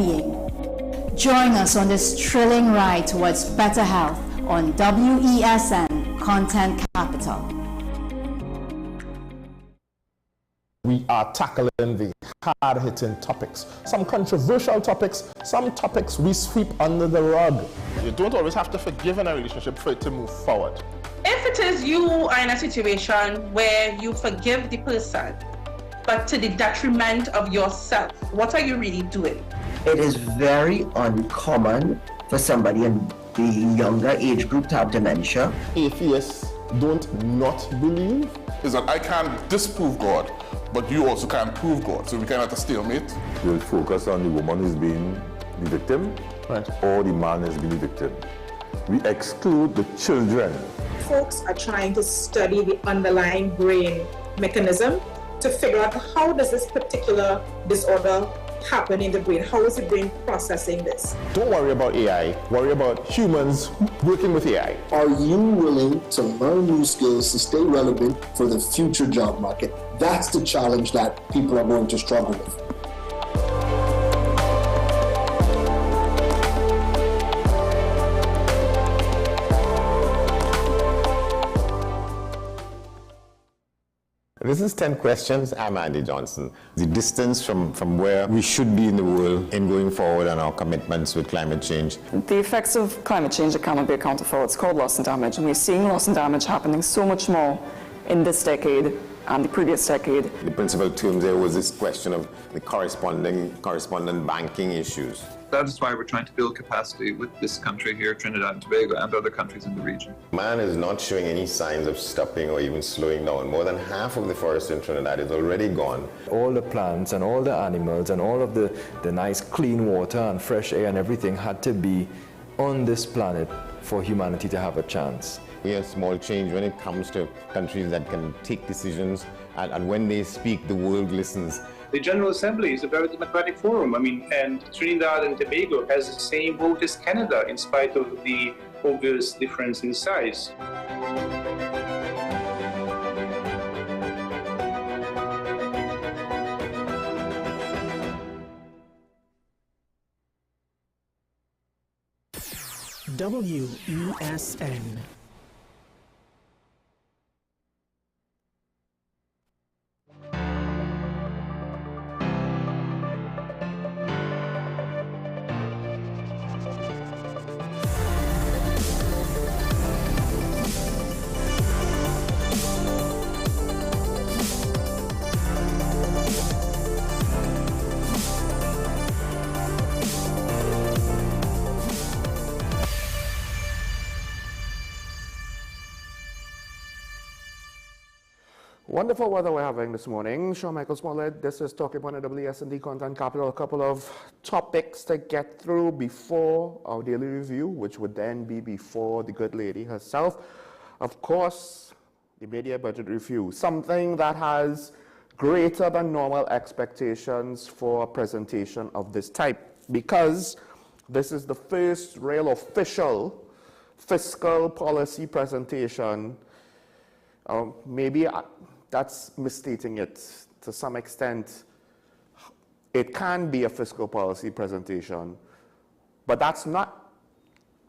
well-being. Join us on this thrilling ride towards better health on WESN Content Capital. We are tackling the hard-hitting topics, some controversial topics, some topics we sweep under the rug. You don't always have to forgive in a relationship for it to move forward. If it is you are in a situation where you forgive the person, but to the detriment of yourself, what are you really doing? It is very uncommon for somebody in the younger age group to have dementia. Atheists don't not believe. Is that I can't disprove God, but you also can't prove God, so we kind of have to stalemate. We'll focus on the woman who's being the victim, Right. or the man is being the victim. We exclude the children. Folks are trying to study the underlying brain mechanism to figure out how does this particular disorder happen in the brain? How is the brain processing this? Don't worry about AI, worry about humans working with AI. Are you willing to learn new skills to stay relevant for the future job market? That's the challenge that people are going to struggle with. This is 10 questions. I'm Andy Johnson. The distance from where we should be in the world in going forward and our commitments with climate change. The effects of climate change that cannot be accounted for. It's called loss and damage, and we're seeing loss and damage happening so much more in this decade and the previous decade. The principal term there was this question of the correspondent banking issues. That is why we're trying to build capacity with this country here, Trinidad and Tobago, and other countries in the region. Man is not showing any signs of stopping or even slowing down. More than half of the forest in Trinidad is already gone. All the plants and all the animals and all of the nice clean water and fresh air and everything had to be on this planet for humanity to have a chance. We have small change when it comes to countries that can take decisions, and when they speak, the world listens. The General Assembly is a very democratic forum. And Trinidad and Tobago has the same vote as Canada, in spite of the obvious difference in size. WESN. Wonderful weather we're having this morning. Sean Michael Smollett, this is Talking Point at WSND Content Capital. A couple of topics to get through before our daily review, which would then be before the good lady herself. Of course, the media budget review, something that has greater than normal expectations for a presentation of this type, because this is the first real official fiscal policy presentation. Maybe that's misstating it to some extent. It can be a fiscal policy presentation, but that's not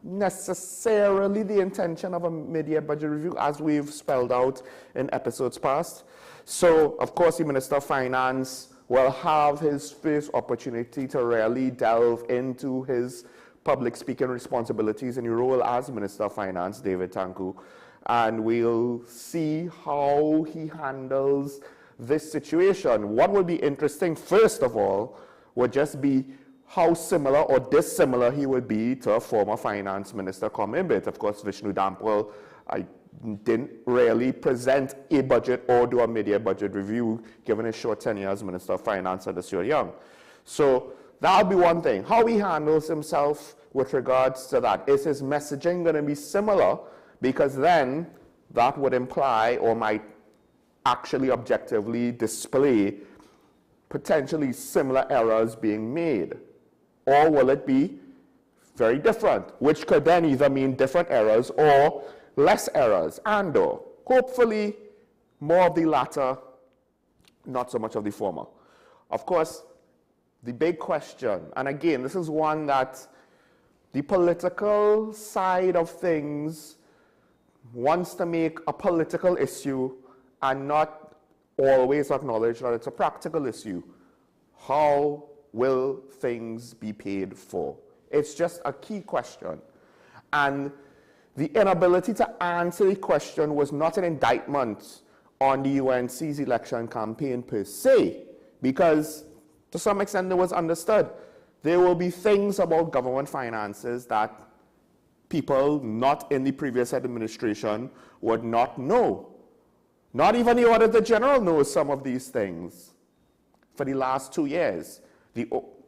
necessarily the intention of a mid-year budget review, as we've spelled out in episodes past. So, of course, the Minister of Finance will have his first opportunity to really delve into his public speaking responsibilities in your role as Minister of Finance, David Tanku. And we'll see how he handles this situation. What will be interesting, first of all, would just be how similar or dissimilar he would be to a former finance minister, Comimbit. Of course, Vishnu Dampwal, I didn't really present a budget or do a mid-year budget review, given his short tenure as Minister of Finance at this year young. So that'll be one thing. How he handles himself with regards to that. Is his messaging going to be similar? Because then that would imply or might actually objectively display potentially similar errors being made. Or will it be very different, which could then either mean different errors or less errors, and or hopefully more of the latter, not so much of the former. Of course, the big question, and again, this is one that the political side of things wants to make a political issue and not always acknowledge that it's a practical issue. How will things be paid for? It's just a key question. And the inability to answer the question was not an indictment on the UNC's election campaign per se, because to some extent it was understood. There will be things about government finances that people not in the previous administration would not know. Not even the Auditor General knows some of these things for the last 2 years,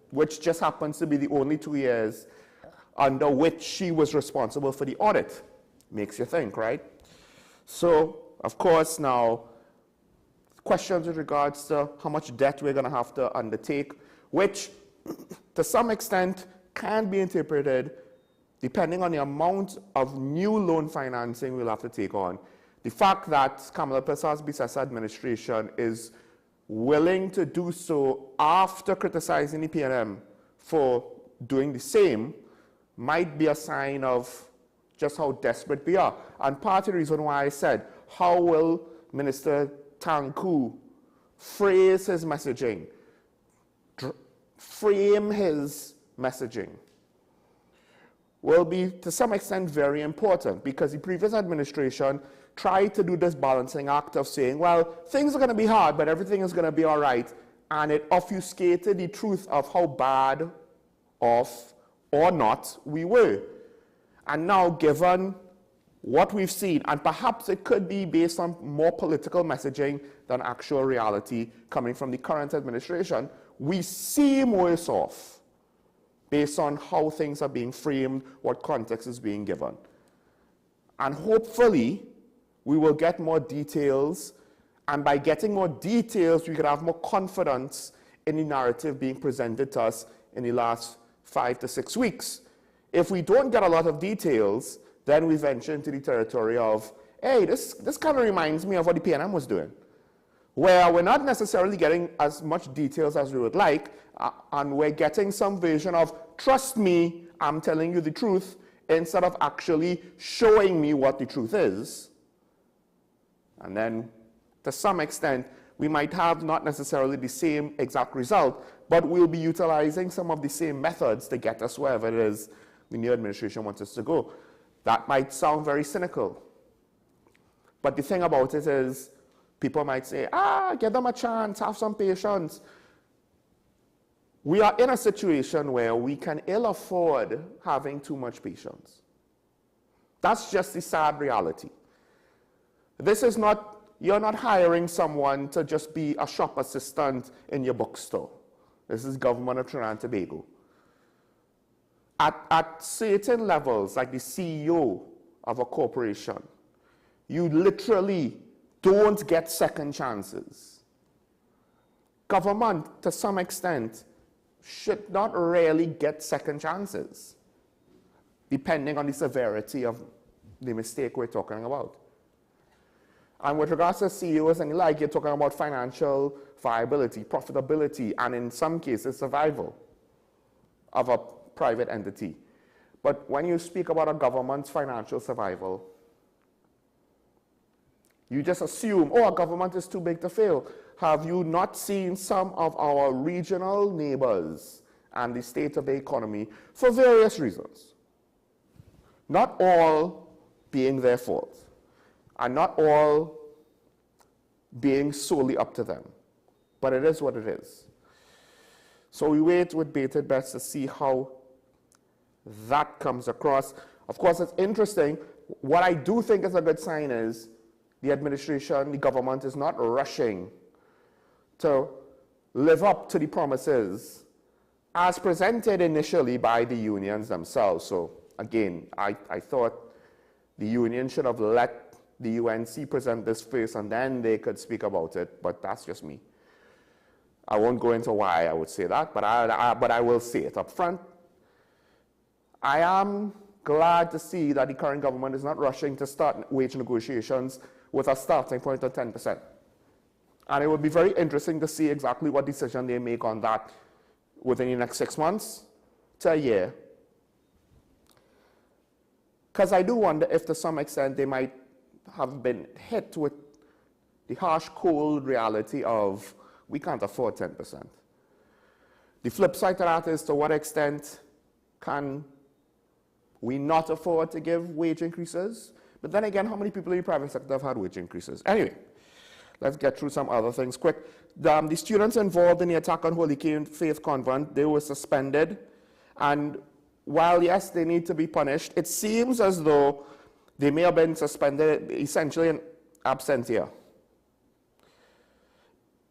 which just happens to be the only 2 years under which she was responsible for the audit. Makes you think, right? So, of course, now, questions with regards to how much debt we're going to have to undertake, which to some extent can be interpreted depending on the amount of new loan financing we'll have to take on. The fact that Kamala Persaud-Bissess's administration is willing to do so after criticizing the PNM for doing the same might be a sign of just how desperate we are. And part of the reason why I said, how will Minister Tanku phrase his messaging, frame his messaging, will be to some extent very important, because the previous administration tried to do this balancing act of saying, well, things are going to be hard, but everything is going to be all right, and it obfuscated the truth of how bad off or not we were. And now, given what we've seen, and perhaps it could be based on more political messaging than actual reality coming from the current administration, we seem worse off based on how things are being framed, what context is being given. And hopefully, we will get more details, and by getting more details, we can have more confidence in the narrative being presented to us in the last 5 to 6 weeks. If we don't get a lot of details, then we venture into the territory of, hey, this kind of reminds me of what the PNM was doing, where we're not necessarily getting as much details as we would like, and we're getting some version of, trust me, I'm telling you the truth, instead of actually showing me what the truth is. And then, to some extent, we might have not necessarily the same exact result, but we'll be utilizing some of the same methods to get us wherever it is the new administration wants us to go. That might sound very cynical. But the thing about it is, people might say, give them a chance, have some patience. We are in a situation where we can ill afford having too much patience. That's just the sad reality. This is not, you're not hiring someone to just be a shop assistant in your bookstore. This is government of Trinidad and Tobago. At certain levels, like the CEO of a corporation, you literally don't get second chances. Government, to some extent, should not really get second chances, depending on the severity of the mistake we're talking about. And with regards to CEOs and the like, you're talking about financial viability, profitability, and in some cases, survival of a private entity. But when you speak about a government's financial survival, you just assume, oh, a government is too big to fail. Have you not seen some of our regional neighbors and the state of the economy for various reasons? Not all being their fault, and not all being solely up to them. But it is what it is. So we wait with bated breath to see how that comes across. Of course, it's interesting. What I do think is a good sign is the administration, the government is not rushing to live up to the promises as presented initially by the unions themselves. So again, I thought the union should have let the UNC present this first and then they could speak about it, but that's just me. I won't go into why I would say that, but I will say it up front. I am glad to see that the current government is not rushing to start wage negotiations with a starting point of 10%. And it would be very interesting to see exactly what decision they make on that within the next 6 months to a year. Because I do wonder if to some extent they might have been hit with the harsh, cold reality of we can't afford 10%. The flip side to that is to what extent can we not afford to give wage increases? But then again, how many people in the private sector have had wage increases? Anyway, let's get through some other things quick. The students involved in the attack on Holy Faith Convent, they were suspended. And while, yes, they need to be punished, it seems as though they may have been suspended essentially in absentia.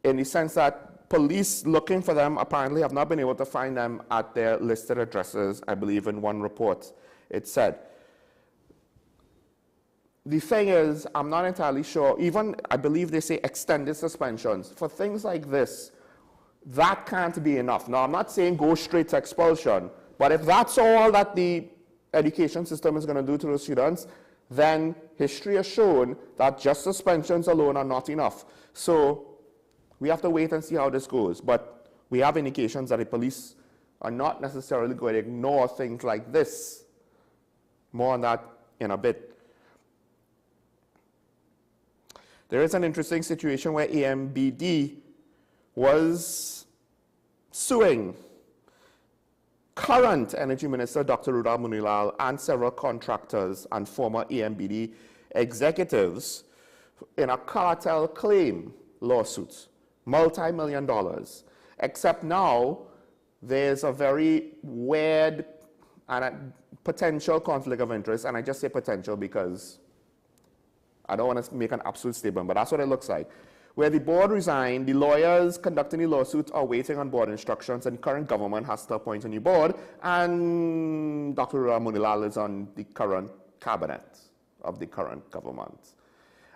In the sense that police looking for them apparently have not been able to find them at their listed addresses, I believe in one report it said. The thing is, I'm not entirely sure, even I believe they say extended suspensions. For things like this, that can't be enough. Now, I'm not saying go straight to expulsion, but if that's all that the education system is going to do to the students, then history has shown that just suspensions alone are not enough. So we have to wait and see how this goes. But we have indications that the police are not necessarily going to ignore things like this. More on that in a bit. There is an interesting situation where AMBD was suing current Energy Minister Dr. Rudolph Munilal and several contractors and former AMBD executives in a cartel claim lawsuit, multi-million dollars. Except now there's a very weird and a potential conflict of interest, and I just say potential because I don't want to make an absolute statement, but that's what it looks like. Where the board resigned, the lawyers conducting the lawsuit are waiting on board instructions, and the current government has to appoint a new board, and Dr. Munilal is on the current cabinet of the current government.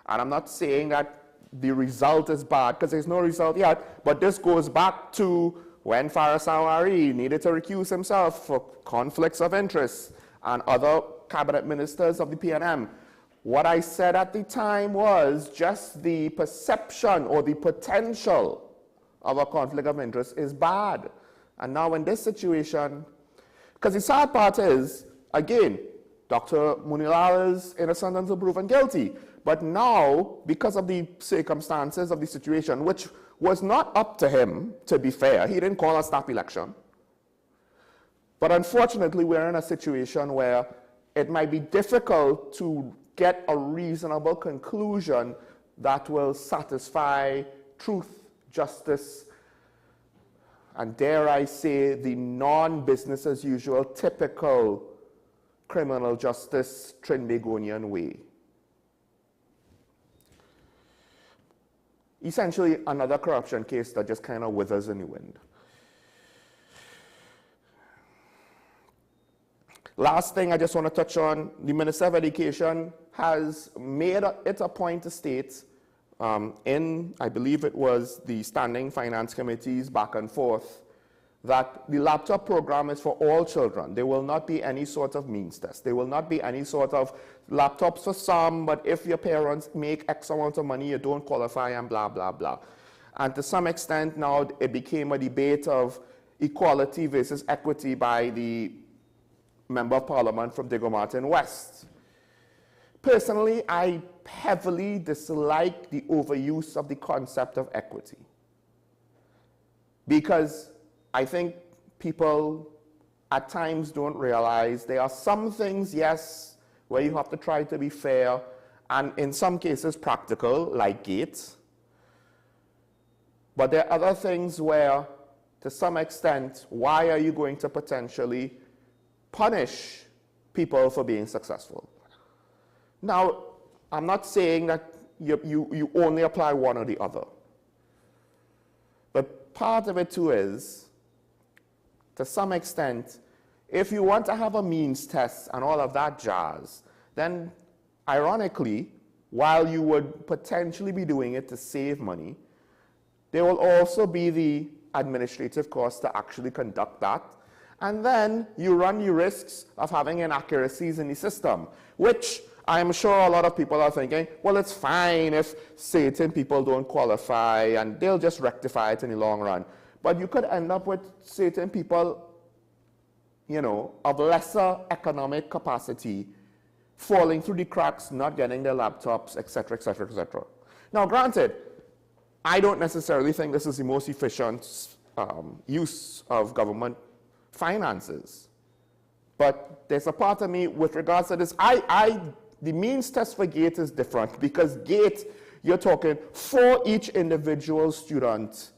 And I'm not saying that the result is bad, because there's no result yet, but this goes back to when Faris Awari needed to recuse himself for conflicts of interest and other cabinet ministers of the PNM. What I said at the time was just the perception or the potential of a conflict of interest is bad. And now in this situation, because the sad part is, again, Dr. Munilal is innocent until proven guilty. But now, because of the circumstances of the situation, which was not up to him, to be fair, he didn't call a snap election. But unfortunately, we're in a situation where it might be difficult to get a reasonable conclusion that will satisfy truth, justice, and dare I say, the non-business as usual, typical criminal justice Trinbagonian way. Essentially, another corruption case that just kind of withers in the wind. Last thing I just want to touch on, the Minister of Education has made it a point to state in, I believe it was the Standing Finance Committee's back and forth, that the laptop program is for all children. There will not be any sort of means test. There will not be any sort of laptops for some, but if your parents make X amount of money, you don't qualify and blah, blah, blah. And to some extent now it became a debate of equality versus equity by the Member of Parliament from Digicel Martin West. Personally, I heavily dislike the overuse of the concept of equity, because I think people at times don't realize there are some things, yes, where you have to try to be fair, and in some cases practical, like gates. But there are other things where, to some extent, why are you going to potentially punish people for being successful? Now, I'm not saying that you only apply one or the other. But part of it too is, to some extent, if you want to have a means test and all of that jazz, then ironically, while you would potentially be doing it to save money, there will also be the administrative cost to actually conduct that. And then you run the risks of having inaccuracies in the system, which I'm sure a lot of people are thinking, well, it's fine if certain people don't qualify and they'll just rectify it in the long run. But you could end up with certain people, you know, of lesser economic capacity falling through the cracks, not getting their laptops, etc., etc., etc. Now, granted, I don't necessarily think this is the most efficient use of government finances. But there's a part of me with regards to this. The means test for GATE is different because GATE, you're talking for each individual student,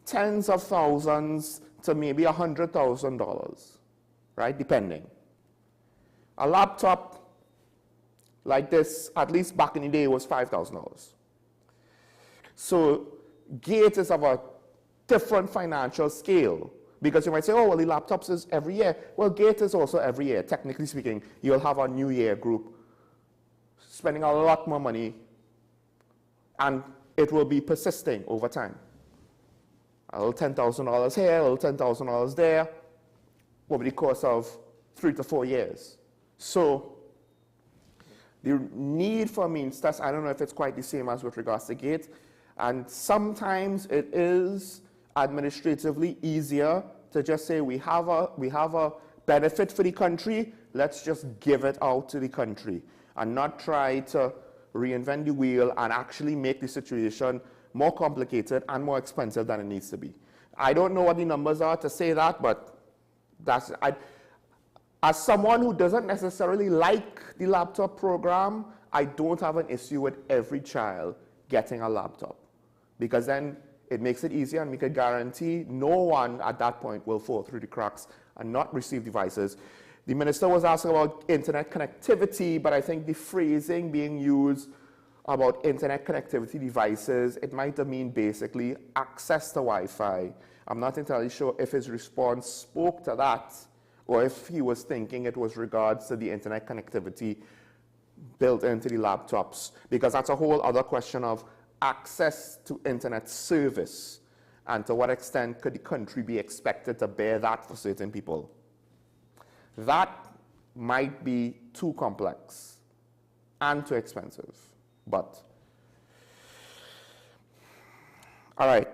tens of thousands to maybe $100,000, right? Depending. A laptop like this, at least back in the day, was $5,000. So GATE is of a different financial scale. Because you might say, oh, well, the laptops is every year. Well, GATE is also every year. Technically speaking, you'll have a New Year group spending a lot more money, and it will be persisting over time. A little $10,000 here, a little $10,000 there, over the course of 3 to 4 years. So the need for means test, I don't know if it's quite the same as with regards to GATE, and sometimes it is administratively easier to just say we have a benefit for the country, let's just give it out to the country and not try to reinvent the wheel and actually make the situation more complicated and more expensive than it needs to be. I don't know what the numbers are to say that, but as someone who doesn't necessarily like the laptop program, I don't have an issue with every child getting a laptop, because then it makes it easier, and we can guarantee no one at that point will fall through the cracks and not receive devices. The minister was asking about internet connectivity, but I think the phrasing being used about internet connectivity devices, it might have mean basically access to Wi-Fi. I'm not entirely sure if his response spoke to that or if he was thinking it was regards to the internet connectivity built into the laptops, because that's a whole other question of access to internet service, and to what extent could the country be expected to bear that for certain people. That might be too complex and too expensive, but all right,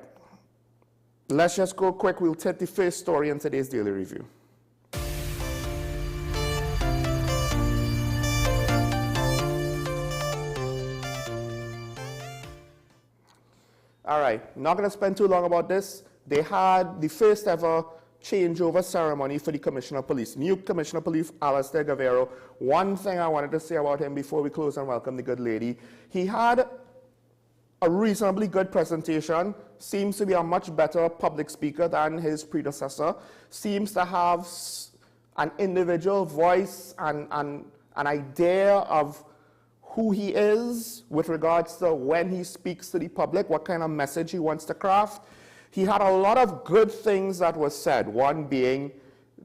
let's just go quick. We'll take the first story in today's Daily Review. All right, not going to spend too long about this. They had the first ever changeover ceremony for the Commissioner of Police. New Commissioner of Police, Alistair Guerrero. One thing I wanted to say about him before we close and welcome the good lady. He had a reasonably good presentation, seems to be a much better public speaker than his predecessor, seems to have an individual voice and an idea of who he is with regards to when he speaks to the public, what kind of message he wants to craft. He had a lot of good things that were said, one being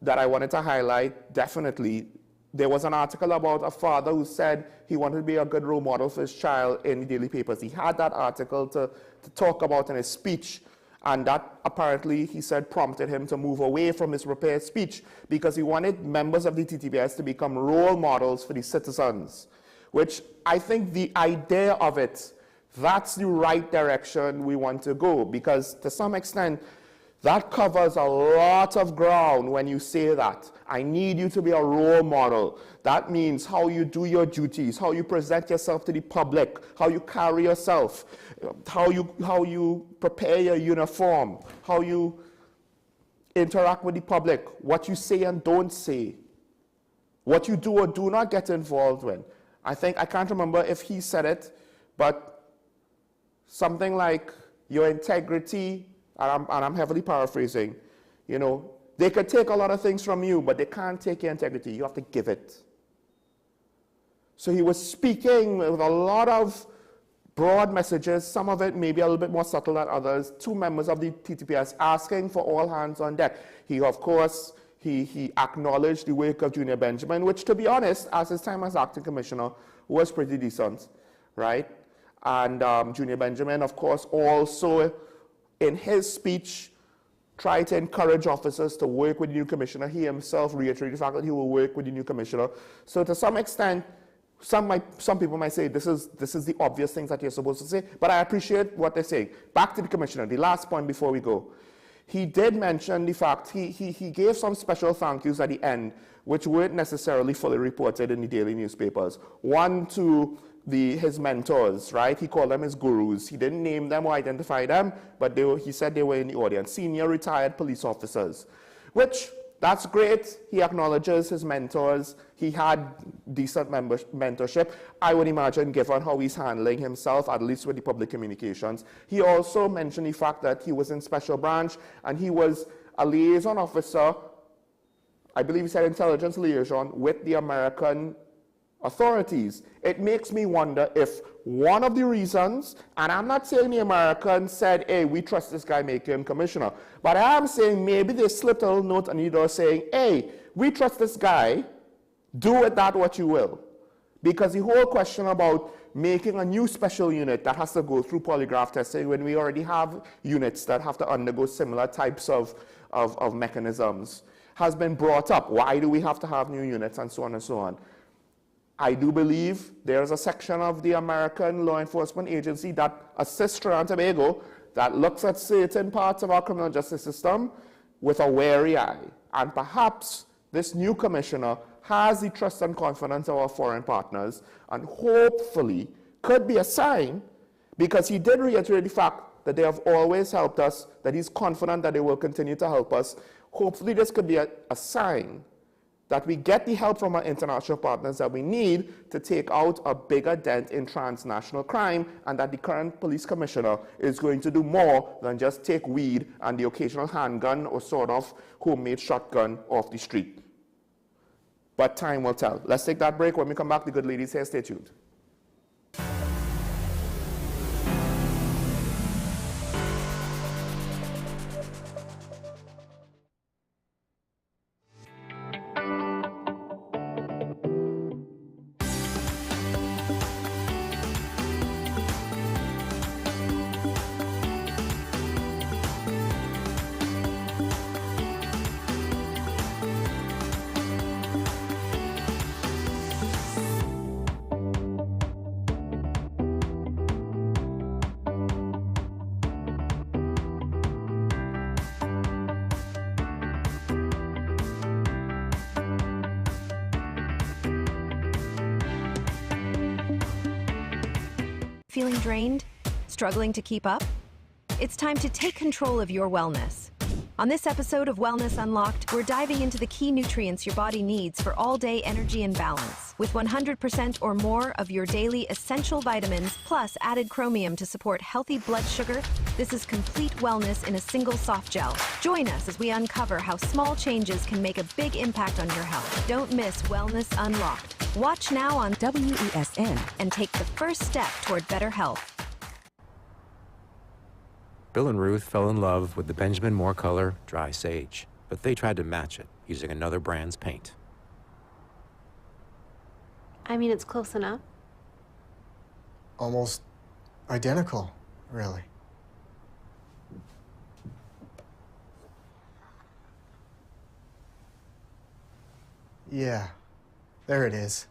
that I wanted to highlight, definitely. There was an article about a father who said he wanted to be a good role model for his child in the daily papers. He had that article to talk about in his speech, and that apparently, he said, prompted him to move away from his prepared speech because he wanted members of the TTPS to become role models for the citizens, which I think the idea of it, that's the right direction we want to go, because to some extent, that covers a lot of ground when you say that. I need you to be a role model. That means how you do your duties, how you present yourself to the public, how you carry yourself, how you prepare your uniform, how you interact with the public, what you say and don't say, what you do or do not get involved in. I can't remember if he said it, but something like your integrity, and I'm heavily paraphrasing, you know, they could take a lot of things from you, but they can't take your integrity. You have to give it. So he was speaking with a lot of broad messages, some of it maybe a little bit more subtle than others, to members of the TTPS asking for all hands on deck. He, of course, he acknowledged the work of Junior Benjamin, which, to be honest, as his time as acting commissioner, was pretty decent, right? And Junior Benjamin, of course, also in his speech tried to encourage officers to work with the new commissioner. He himself reiterated the fact that he will work with the new commissioner. So to some extent, some people might say this is the obvious things that you're supposed to say, but I appreciate what they're saying. Back to the commissioner, the last point before we go. he did mention the fact, he gave some special thank yous at the end, which weren't necessarily fully reported in the daily newspapers. One to his mentors, right? He called them his gurus. He didn't name them or identify them, but he said they were in the audience. Senior retired police officers, which, that's great. He acknowledges his mentors. He had decent mentorship, I would imagine, given how he's handling himself, at least with the public communications. He also mentioned the fact that he was in special branch and he was a liaison officer, I believe he said intelligence liaison, with the American authorities. It makes me wonder if one of the reasons, and I'm not saying the Americans said, hey, we trust this guy, make him commissioner, but I am saying maybe they slipped a little note on the door saying, hey, we trust this guy, do with that what you will. Because the whole question about making a new special unit that has to go through polygraph testing when we already have units that have to undergo similar types of mechanisms has been brought up. Why do we have to have new units and so on and so on? I do believe there's a section of the American law enforcement agency that assists Trinidad and Tobago that looks at certain parts of our criminal justice system with a wary eye. And perhaps this new commissioner has the trust and confidence of our foreign partners and hopefully could be a sign, because he did reiterate the fact that they have always helped us, that he's confident that they will continue to help us. Hopefully this could be a sign that we get the help from our international partners that we need to take out a bigger dent in transnational crime, and that the current police commissioner is going to do more than just take weed and the occasional handgun or sort of homemade shotgun off the street. But time will tell. Let's take that break. When we come back, the good ladies here, stay tuned. Feeling drained? Struggling to keep up? It's time to take control of your wellness. On this episode of Wellness Unlocked, we're diving into the key nutrients your body needs for all-day energy and balance, with 100% or more of your daily essential vitamins, plus added chromium to support healthy blood sugar. This is complete wellness in a single soft gel. Join us as we uncover how small changes can make a big impact on your health. Don't miss Wellness Unlocked. Watch now on WESN and take the first step toward better health. Bill and Ruth fell in love with the Benjamin Moore color Dry Sage, but they tried to match it using another brand's paint. I mean, it's close enough. Almost identical, really. Yeah, there it is.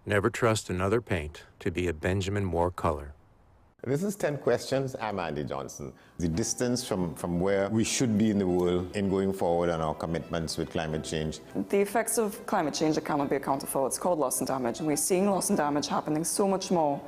Never trust another paint to be a Benjamin Moore color. This is 10 Questions. I'm Andy Johnson. The distance from where we should be in the world in going forward on our commitments with climate change. The effects of climate change that cannot be accounted for, it's called loss and damage, and we're seeing loss and damage happening so much more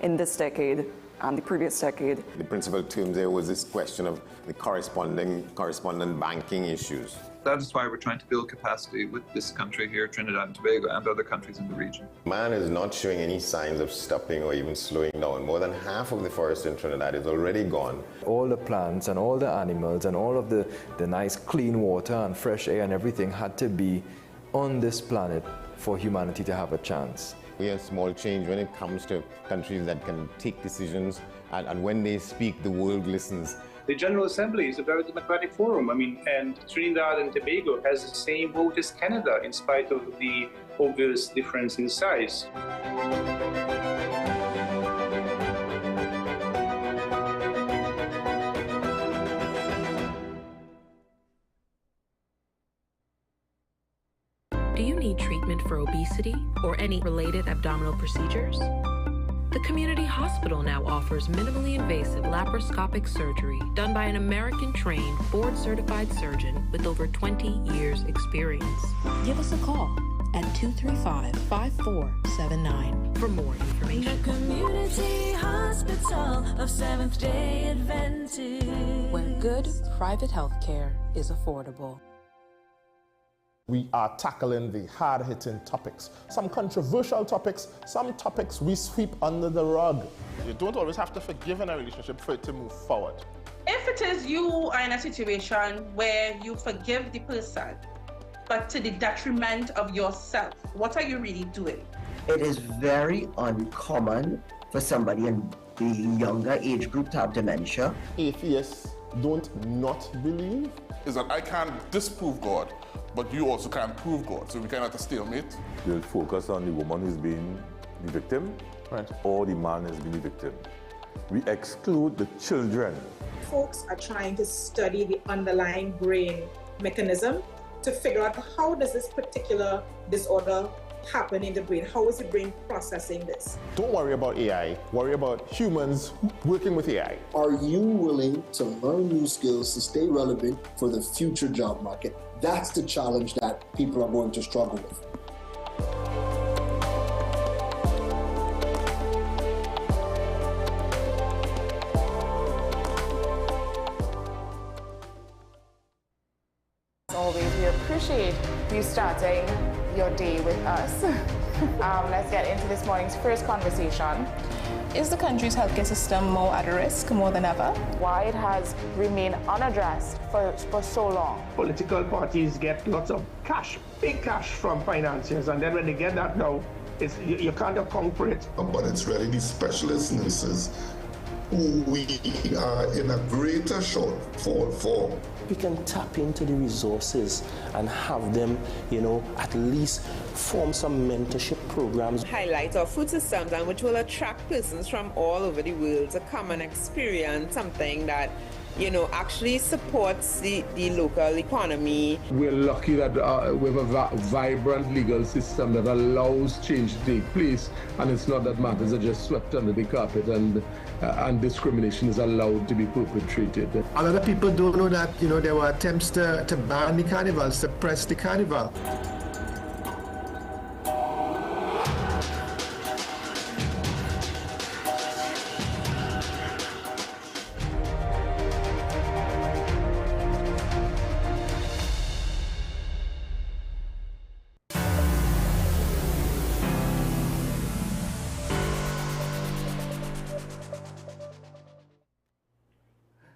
in this decade and the previous decade. The principal term there was this question of the correspondent banking issues. That is why we're trying to build capacity with this country here, Trinidad and Tobago, and other countries in the region. Man is not showing any signs of stopping or even slowing down. More than half of the forest in Trinidad is already gone. All the plants and all the animals and all of the nice clean water and fresh air and everything had to be on this planet for humanity to have a chance. We have small change when it comes to countries that can take decisions, and when they speak, the world listens. The General Assembly is a very democratic forum. I mean, and Trinidad and Tobago has the same vote as Canada, in spite of the obvious difference in size. Do you need treatment for obesity or any related abdominal procedures? The community hospital now offers minimally invasive laparoscopic surgery done by an American-trained, board-certified surgeon with over 20 years' experience. Give us a call at 235-5479 for more information. The Community Hospital of Seventh-day Adventist, where good private health care is affordable. We are tackling the hard-hitting topics, some controversial topics, some topics we sweep under the rug. You don't always have to forgive in a relationship for it to move forward. If it is you are in a situation where you forgive the person, but to the detriment of yourself, what are you really doing? It is very uncommon for somebody in the younger age group to have dementia. Atheists don't not believe. Is that I can't disprove God, but you also can't prove God, so we cannot have a stalemate. They'll focus on the woman who's being the victim, or the man has been the victim. We exclude the children. Folks are trying to study the underlying brain mechanism to figure out how does this particular disorder happen in the brain? How is the brain processing this? Don't worry about AI, worry about humans working with AI. Are you willing to learn new skills to stay relevant for the future job market? That's the challenge that people are going to struggle with. As always, we appreciate you starting your day with us. Let's get into this morning's first conversation. Is the country's healthcare system more at risk, more than ever? Why it has remained unaddressed for so long. Political parties get lots of cash, big cash from financiers, and then when they get that now, you can't account for it. But it's really the specialist nurses who we are in a greater shortfall for. We can tap into the resources and have them, at least form some mentorship programs. Highlight our food systems, and which will attract persons from all over the world to come and experience something that actually supports the local economy. We're lucky that we have a vibrant legal system that allows change to take place, and it's not that matters are just swept under the carpet and discrimination is allowed to be perpetrated. A lot of people don't know that, there were attempts to ban the carnival, suppress the carnival.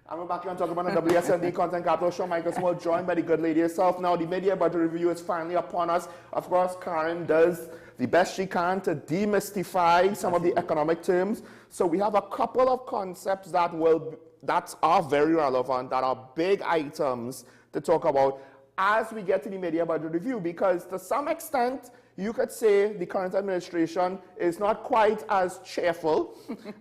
And we're back here on talking about the WSND Content Capital Show. Michael Small, joined by the good lady herself. Now, the media budget review is finally upon us. Of course, Karen does the best she can to demystify some of the economic terms. So we have a couple of concepts that are very relevant, that are big items to talk about as we get to the media budget review, because to some extent, you could say the current administration is not quite as cheerful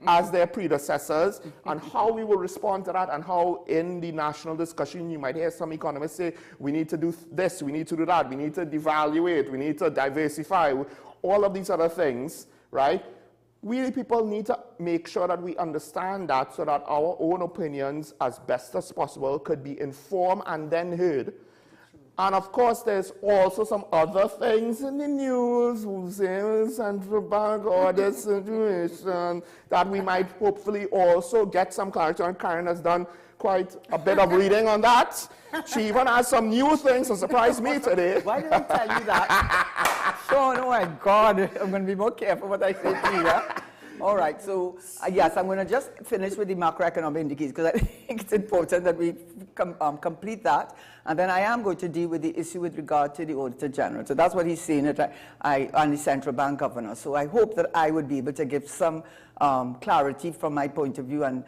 as their predecessors, and how we will respond to that, and how in the national discussion you might hear some economists say, we need to do this, we need to do that, we need to devaluate, we need to diversify, all of these other things, right? We the people need to make sure that we understand that, so that our own opinions, as best as possible, could be informed and then heard. And of course, there's also some other things in the news, central bank order situation, that we might hopefully also get some clarity on. Karen has done quite a bit of reading on that. She even has some new things to surprise me today. Why did I tell you that? Sean, oh my God, I'm going to be more careful what I say to you. Yeah? All right, so yes, I'm going to just finish with the macroeconomic indicators, because I think it's important that we complete that. And then I am going to deal with the issue with regard to the Auditor General. So that's what he's saying, and the central bank governor. So I hope that I would be able to give some clarity from my point of view. And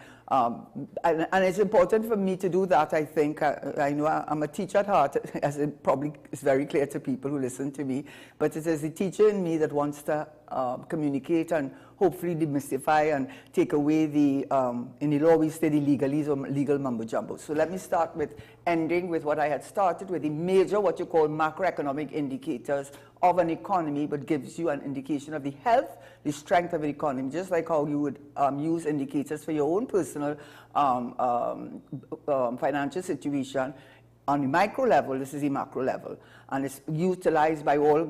it's important for me to do that, I think. I know I'm a teacher at heart, as it probably is very clear to people who listen to me. But it is the teacher in me that wants to communicate and hopefully demystify and take away the, in the law we say the legalese or legal mumbo jumbo. So let me start with ending with what I had started with, the major, what you call macroeconomic indicators of an economy, but gives you an indication of the health, the strength of an economy, just like how you would use indicators for your own personal financial situation. On the micro level, this is the macro level, and it's utilized by all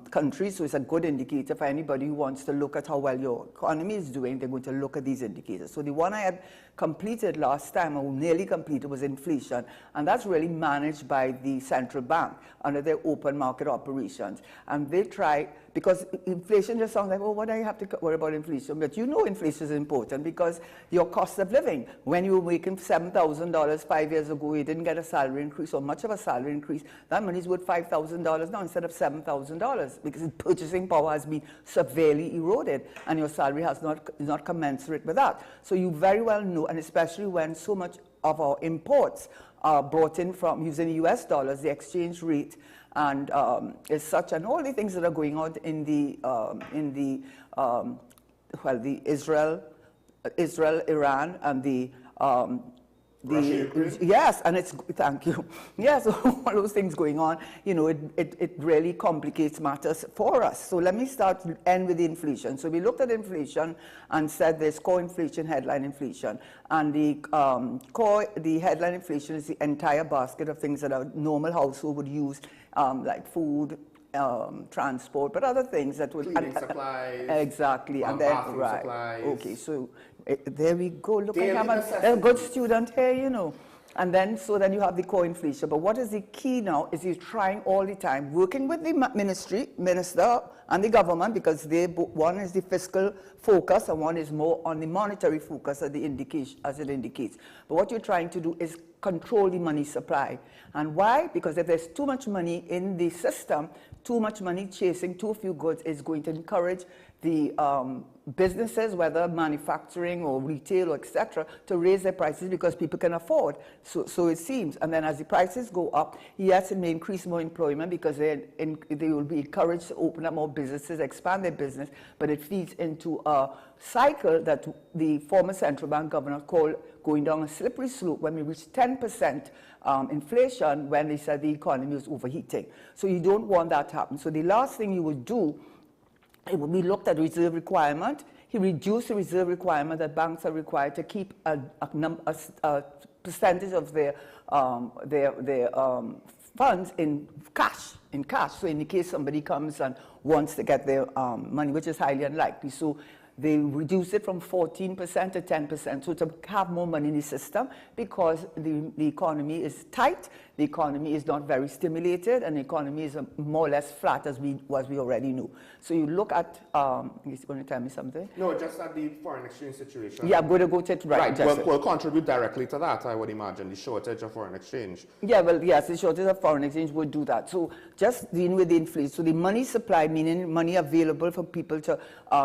countries, so it's a good indicator for anybody who wants to look at how well your economy is doing. They're going to look at these indicators. So the one I had completed last time, or nearly completed, was inflation, and that's really managed by the central bank under their open market operations. And they try, because inflation just sounds like, oh, what do I have to worry about inflation? But you know inflation is important because your cost of living. When you were making $7,000 5 years ago, you didn't get a salary increase or much of a salary increase. That money is worth $5,000 now instead of $7,000 because its purchasing power has been severely eroded and your salary is not commensurate with that. So you very well know, and especially when so much of our imports are brought in from using US dollars, the exchange rate and is such, and all the things that are going on in the Israel, Iran, and the yes, and it's, thank you. Yes, all those things going on, you know, it really complicates matters for us. So let me end with the inflation. So we looked at inflation and said there's core inflation, headline inflation. And the headline inflation is the entire basket of things that a normal household would use, like food, transport, but other things that would... Cleaning supplies. Exactly. And then, right. Supplies. Okay, so there we go. Look, I have a good student here, you know. And then, so then you have the core inflation. But what is the key now is you're trying all the time, working with the minister and the government, because one is the fiscal focus and one is more on the monetary focus as it indicates. But what you're trying to do is control the money supply. And why? Because if there's too much money in the system, too much money chasing too few goods is going to encourage the businesses, whether manufacturing or retail or etc., to raise their prices because people can afford. So it seems. And then as the prices go up, yes, it may increase more employment because they will be encouraged to open up more businesses, expand their business, but it feeds into a cycle that the former central bank governor called going down a slippery slope when we reached 10% inflation when they said the economy was overheating. So you don't want that to happen. So the last thing you would do, we looked at reserve requirement. He reduced the reserve requirement that banks are required to keep a percentage of their funds in cash. So in the case somebody comes and wants to get their money, which is highly unlikely. So they reduce it from 14% to 10%, so to have more money in the system because the economy is tight, the economy is not very stimulated, and the economy is more or less flat as we already know. So you look at, you're going to tell me something? No, just at the foreign exchange situation. Yeah, I'm going to go to it right. Will contribute directly to that, I would imagine, the shortage of foreign exchange. Yeah, well, yes, the shortage of foreign exchange would do that. So just dealing with the inflation. So the money supply, meaning money available for people to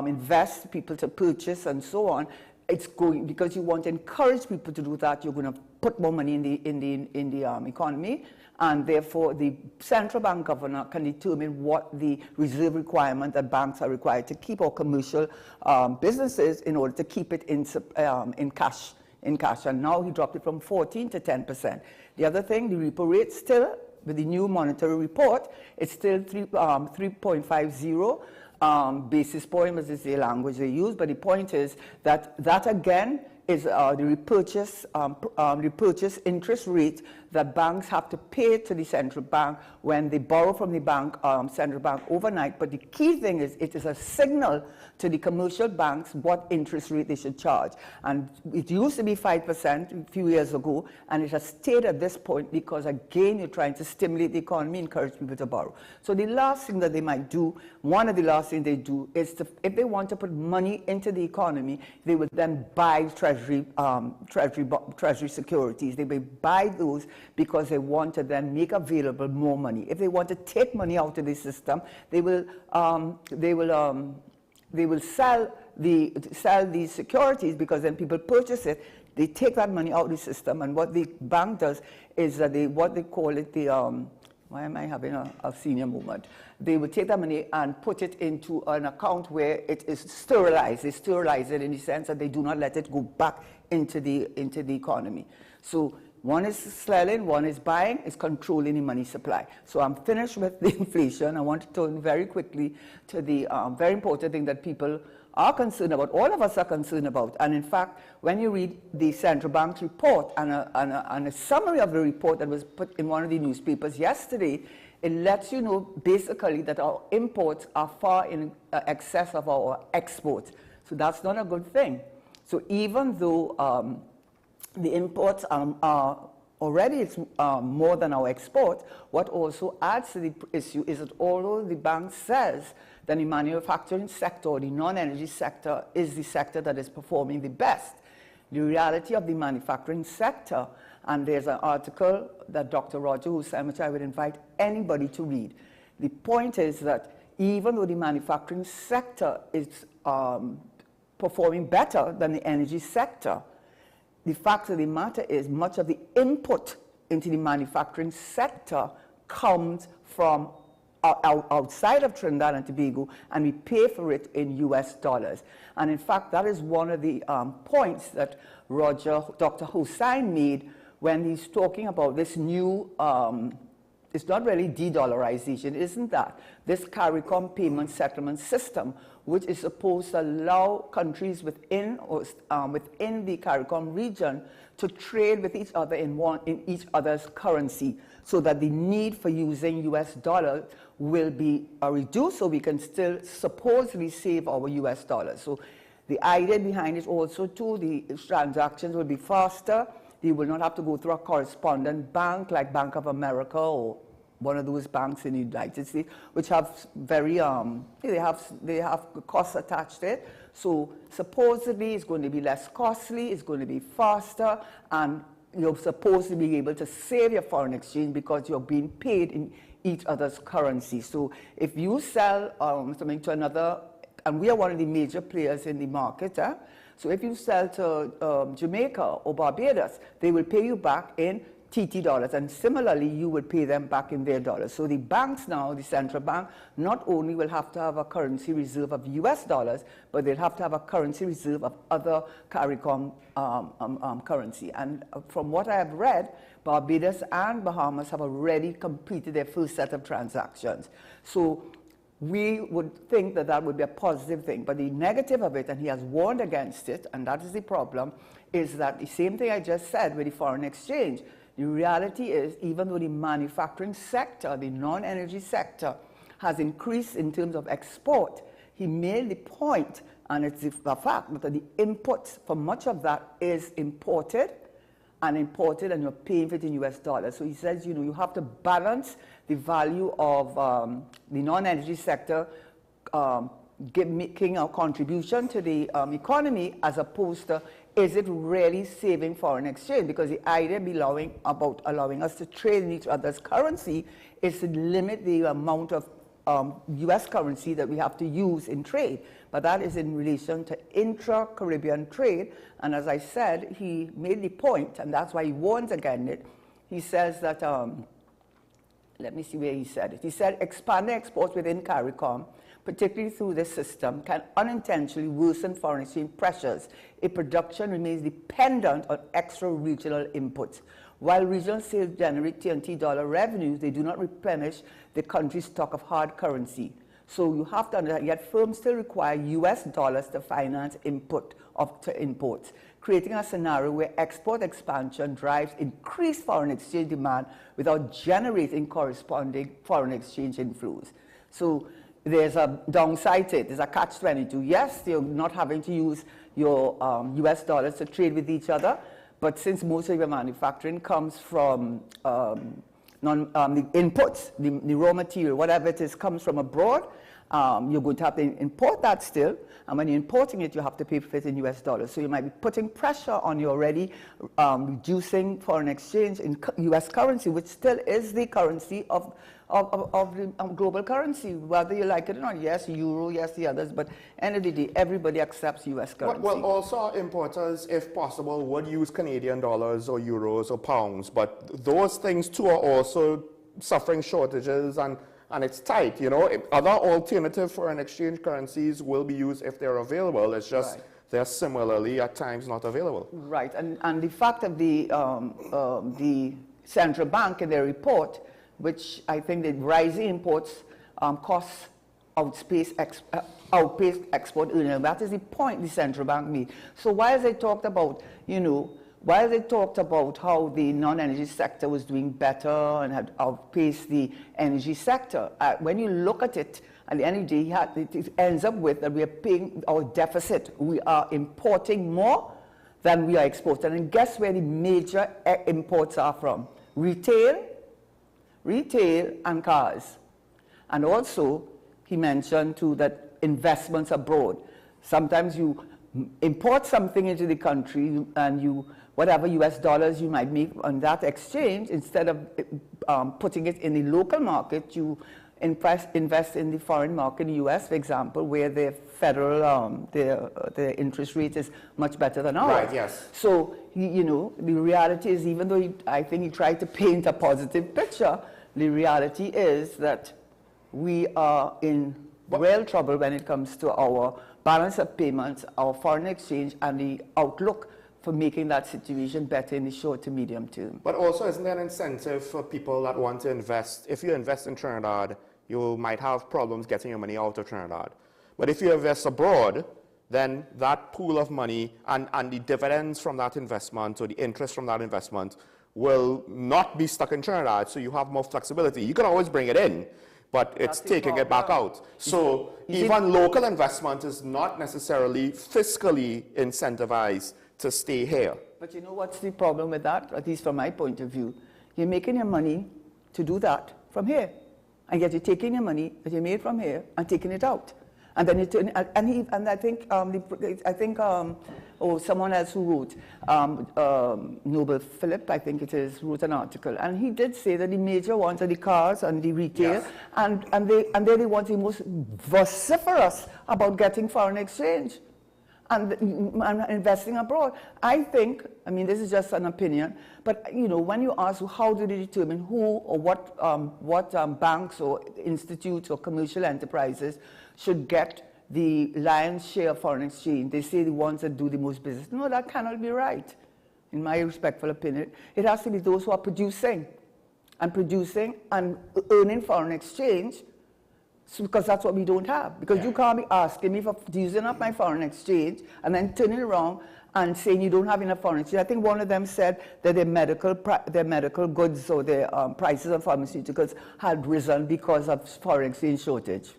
invest, people to purchase, and so on. It's going, because you want to encourage people to do that, you're going to put more money in the economy, and therefore the central bank governor can determine what the reserve requirement that banks are required to keep, or commercial businesses, in order to keep it in cash. And now he dropped it from 14 to 10%. The other thing, the repo rate still, with the new monetary report, it's still 3.50. Basis point, as is the language they use, but the point is that again is the repurchase interest rate that banks have to pay to the central bank when they borrow from the bank, central bank overnight. But the key thing is it is a signal to the commercial banks what interest rate they should charge. And it used to be 5% a few years ago, and it has stayed at this point because, again, you're trying to stimulate the economy, encourage people to borrow. So the last thing that they might do, one of the last things they do is if they want to put money into the economy, they would then buy treasury securities. They will buy those because they want to then make available more money. If they want to take money out of the system, they will sell these securities, because then people purchase it. They take that money out of the system, and what the bank does is that what they call it why am I having a senior moment? They would take that money and put it into an account where it is sterilized. They sterilize it in the sense that they do not let it go back into the economy. So One is selling, one is buying, is controlling the money supply. So I'm finished with the inflation. I want to turn very quickly to the very important thing that people are concerned about, all of us are concerned about. And in fact, when you read the central bank's report and a summary of the report that was put in one of the newspapers yesterday, it lets you know basically that our imports are far in excess of our exports. So that's not a good thing. So even though the imports are already it's more than our export, what also adds to the issue is that although the bank says that the manufacturing sector, or the non-energy sector, is the sector that is performing the best, the reality of the manufacturing sector, and there's an article that Dr. Roger Hussain, which I would invite anybody to read. The point is that even though the manufacturing sector is performing better than the energy sector, the fact of the matter is much of the input into the manufacturing sector comes from outside of Trinidad and Tobago, and we pay for it in US dollars. And in fact, that is one of the points that Dr. Hussain made when he's talking about this new, it's not really de-dollarization, isn't that? This CARICOM payment settlement system, which is supposed to allow countries within the CARICOM region to trade with each other in each other's currency, so that the need for using US dollars will be reduced, so we can still supposedly save our US dollars. So the idea behind it also too, the transactions will be faster. They will not have to go through a correspondent bank like Bank of America or one of those banks in the United States, which have very, they have costs attached to it. So supposedly it's going to be less costly, it's going to be faster, and you're supposed to be able to save your foreign exchange because you're being paid in each other's currency. So if you sell something to another, and we are one of the major players in the market, so if you sell to Jamaica or Barbados, they will pay you back in TT dollars, and similarly you would pay them back in their dollars. So the banks now, the central bank, not only will have to have a currency reserve of US dollars, but they'll have to have a currency reserve of other CARICOM currency. And from what I have read, Barbados and Bahamas have already completed their first set of transactions. So we would think that that would be a positive thing, but the negative of it, and he has warned against it, and that is the problem, is that the same thing I just said with the foreign exchange. The reality is, even though the manufacturing sector, the non-energy sector, has increased in terms of export, he made the point, and it's the fact that the inputs for much of that is imported, and you're paying for it in US dollars. So he says, you know, you have to balance the value of the non-energy sector making a contribution to the economy, as opposed to, is it really saving foreign exchange? Because the idea about allowing us to trade in each other's currency is to limit the amount of US currency that we have to use in trade. But that is in relation to intra-Caribbean trade. And as I said, he made the point, and that's why he warns against it. He says that, let me see where he said it. He said, expanding exports within CARICOM, particularly through this system, can unintentionally worsen foreign exchange pressures if production remains dependent on extra-regional inputs. While regional sales generate TNT dollar revenues, they do not replenish the country's stock of hard currency. So you have to understand, yet firms still require US dollars to finance to imports, creating a scenario where export expansion drives increased foreign exchange demand without generating corresponding foreign exchange inflows. So there's a downside to it. There's a catch-22. Yes, you're not having to use your US dollars to trade with each other, but since most of your manufacturing comes from the inputs, the raw material, whatever it is, comes from abroad, you're going to have to import that still, and when you're importing it, you have to pay for it in US dollars. So you might be putting pressure on your already reducing foreign exchange in US currency, which still is the currency of the global currency, whether you like it or not. Yes, euro, yes, the others, but end of the day, everybody accepts US currency. Well, also our importers, if possible, would use Canadian dollars or euros or pounds, but those things too are also suffering shortages, and it's tight, you know. Other alternative foreign exchange currencies will be used if they're available. It's just they're similarly at times not available. Right, and the fact of the central bank in their report, which I think the rising imports costs outpace export earnings. That is the point the central bank made. So while they talked about, while they talked about how the non-energy sector was doing better and had outpaced the energy sector, when you look at it, at the end of the day, it ends up with that we are paying our deficit. We are importing more than we are exporting. And guess where the major imports are from? Retail and cars. And also, he mentioned too that investments abroad. Sometimes you import something into the country and whatever US dollars you might make on that exchange, instead of putting it in the local market, you invest in the foreign market, in the US, for example, where their federal, their interest rate is much better than ours. Right, yes. So, the reality is, even though I think he tried to paint a positive picture, the reality is that we are in real trouble when it comes to our balance of payments, our foreign exchange, and the outlook for making that situation better in the short to medium term. But also, isn't there an incentive for people that want to invest? If you invest in Trinidad, you might have problems getting your money out of Trinidad. But if you invest abroad, then that pool of money and the dividends from that investment or the interest from that investment will not be stuck in Trinidad, so you have more flexibility. You can always bring it in, but it's taking it back out. So even local investment is not necessarily fiscally incentivized to stay here. But you know what's the problem with that, at least from my point of view? You're making your money to do that from here, and yet you're taking your money that you made from here and taking it out. And then you turn, and I think someone else who wrote, Noble Philip, I think it is, wrote an article, and he did say that the major ones are the cars and the retail, yes. and they're the ones the most vociferous about getting foreign exchange and investing abroad. I think, this is just an opinion, but when you ask how do they determine who or what banks or institutes or commercial enterprises should get the lion's share of foreign exchange, they say the ones that do the most business. No, that cannot be right, in my respectful opinion. It has to be those who are producing and earning foreign exchange, because that's what we don't have. Because you can't be asking me for using up my foreign exchange and then turning around and saying you don't have enough foreign exchange. I think one of them said that their medical goods or their prices of pharmaceuticals had risen because of foreign exchange shortage.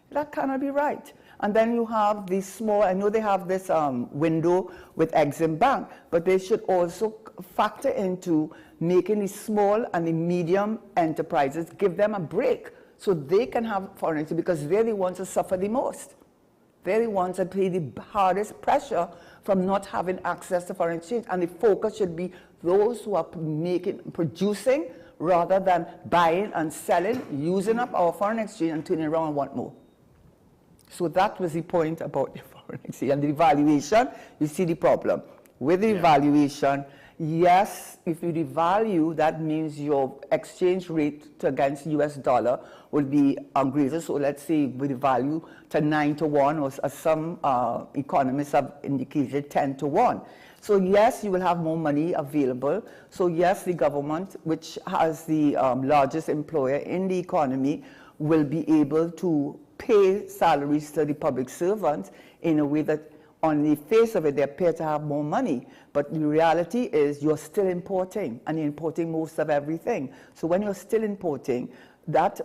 That cannot be right. And then you have these small, I know they have this window with Exim Bank, but they should also factor into making the small and the medium enterprises, give them a break so they can have foreign exchange, because they're the ones that suffer the most. They're the ones that pay the hardest pressure from not having access to foreign exchange. And the focus should be those who are producing rather than buying and selling, using up our foreign exchange and turning around and want more. So that was the point about the foreign exchange. And the devaluation, you see the problem. With the devaluation, yes, if you devalue, that means your exchange rate against US dollar will be greater. So let's say we devalue to 9-1, or as some economists have indicated, 10-1. So yes, you will have more money available. So yes, the government, which has the largest employer in the economy, will be able to pay salaries to the public servants in a way that on the face of it, they appear to have more money. But the reality is you're still importing, and you're importing most of everything. So when you're still importing, that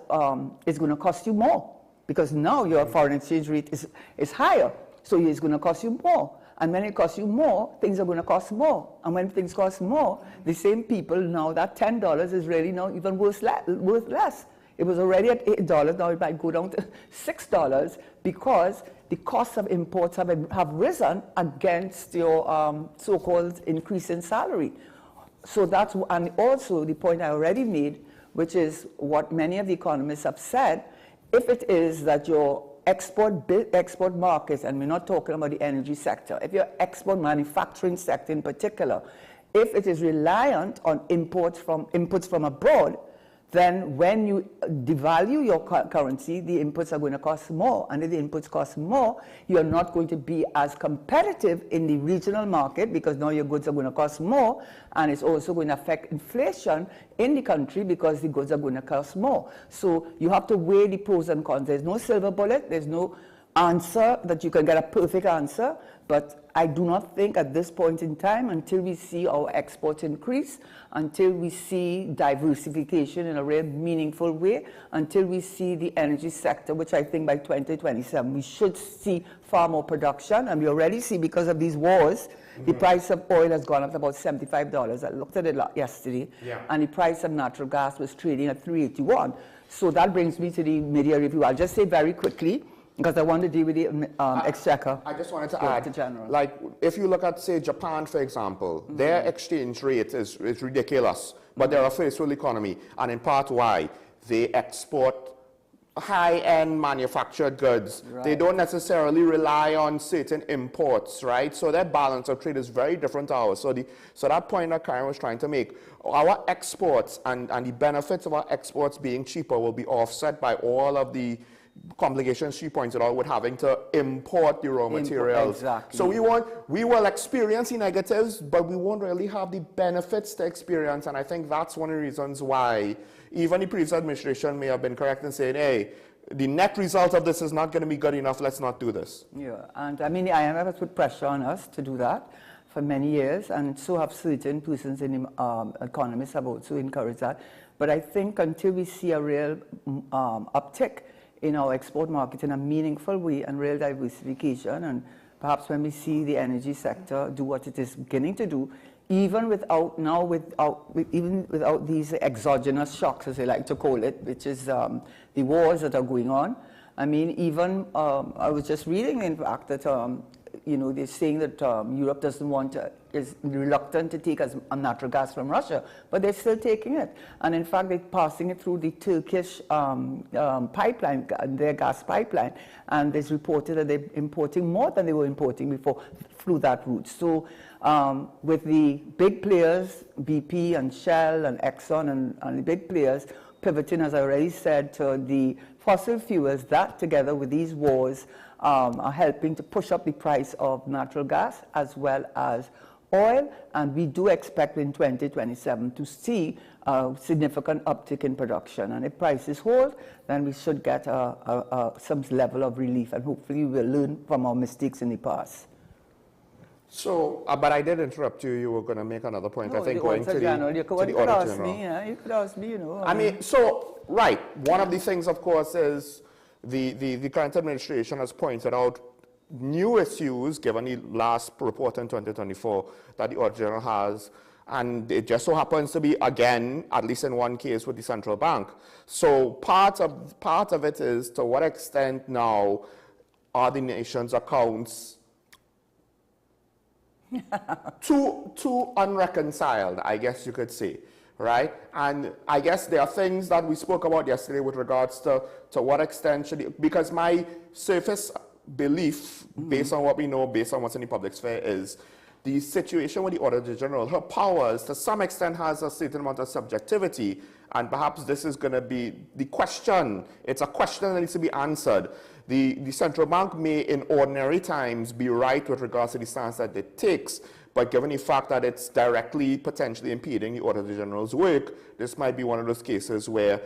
is going to cost you more, because now your foreign exchange rate is higher. So it's going to cost you more. And when it costs you more, things are going to cost more. And when things cost more, the same people, now that $10 is really now even worth less. It was already at $8, now it might go down to $6, because the cost of imports have risen against your so-called increase in salary. So that's, and also the point I already made, which is what many of the economists have said, if it is that your export markets, and we're not talking about the energy sector, if your export manufacturing sector in particular, if it is reliant on inputs from abroad, then when you devalue your currency, the inputs are going to cost more. And if the inputs cost more, you're not going to be as competitive in the regional market because now your goods are going to cost more, and it's also going to affect inflation in the country because the goods are going to cost more. So you have to weigh the pros and cons. There's no silver bullet. There's no answer that you can get a perfect answer, but I do not think at this point in time, until we see our exports increase, until we see diversification in a real meaningful way, until we see the energy sector, which I think by 2027 we should see far more production, and we already see because of these wars, the price of oil has gone up to about $75. I looked at it yesterday, and the price of natural gas was trading at $381. So that brings me to the mid-year review. I'll just say very quickly, because I want to deal with the exchequer. I just wanted to add, like, if you look at, say, Japan, for example, their exchange rate is ridiculous, but they're a first world economy, and in part why? They export high-end manufactured goods. Right. They don't necessarily rely on certain imports, right? So their balance of trade is very different to ours. So that point that Karen was trying to make, our exports and the benefits of our exports being cheaper will be offset by all of the complications she pointed out with having to import the raw materials. Exactly. So we will experience the negatives, but we won't really have the benefits to experience, and I think that's one of the reasons why even the previous administration may have been correct in saying, hey, the net result of this is not going to be good enough, let's not do this. Yeah, and I mean, the IMF has put pressure on us to do that for many years, and so have certain persons in the economists have also encouraged that. But I think until we see a real uptick in our export market in a meaningful way and real diversification, and perhaps when we see the energy sector do what it is beginning to do, even without these exogenous shocks, as they like to call it, which is the wars that are going on. I mean, even I was just reading, in fact, that they're saying that Europe is reluctant to take as natural gas from Russia, but they're still taking it. And in fact, they're passing it through the Turkish pipeline, their gas pipeline. And it's reported that they're importing more than they were importing before through that route. So with the big players, BP and Shell and Exxon and the big players pivoting, as I already said, to the fossil fuels, that together with these wars are helping to push up the price of natural gas as well as oil, and we do expect in 2027 to see a significant uptick in production. And if prices hold, then we should get some level of relief, and hopefully we will learn from our mistakes in the past. So, but I did interrupt you. You were going to make another point. No, I think going to the you could ask me. Yeah, you could ask me. I mean, so right. One of the things, of course, is the current administration has pointed out new issues given the last report in 2024 that the Auditor General has, and it just so happens to be, again, at least in one case, with the central bank. So part of it is to what extent now are the nation's accounts too unreconciled, I guess you could say, right? And I guess there are things that we spoke about yesterday with regards to what extent should it, because my surface belief, based on what we know, based on what's in the public sphere, is the situation with the Auditor General, her powers to some extent has a certain amount of subjectivity, and perhaps this is going to be the question. It's a question that needs to be answered. The central bank may in ordinary times be right with regards to the stance that it takes, but given the fact that it's directly potentially impeding the Auditor General's work, this might be one of those cases where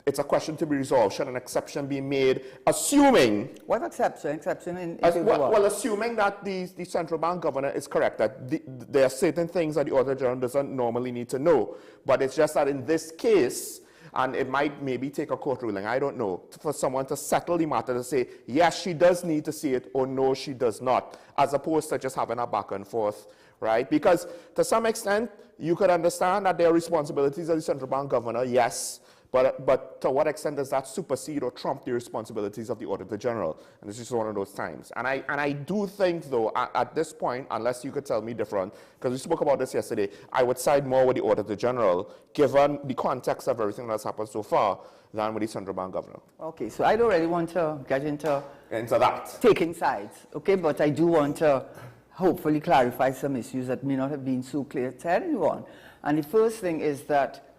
it's a question to be resolved. Should an exception be made, assuming... What exception? Exception in well, assuming that the central bank governor is correct, that there are certain things that the Auditor General doesn't normally need to know. But it's just that in this case, and it might maybe take a court ruling, I don't know, for someone to settle the matter to say, yes, she does need to see it, or no, she does not, as opposed to just having a back and forth, right? Because to some extent, you could understand that there are responsibilities of the central bank governor, yes, but to what extent does that supersede or trump the responsibilities of the Auditor General? And this is one of those times. And I do think, though, at this point, unless you could tell me different, because we spoke about this yesterday, I would side more with the Auditor General, given the context of everything that's happened so far, than with the central bank governor. Okay, so I don't really want to get into that. Taking sides, okay? But I do want to hopefully clarify some issues that may not have been so clear to anyone. And the first thing is that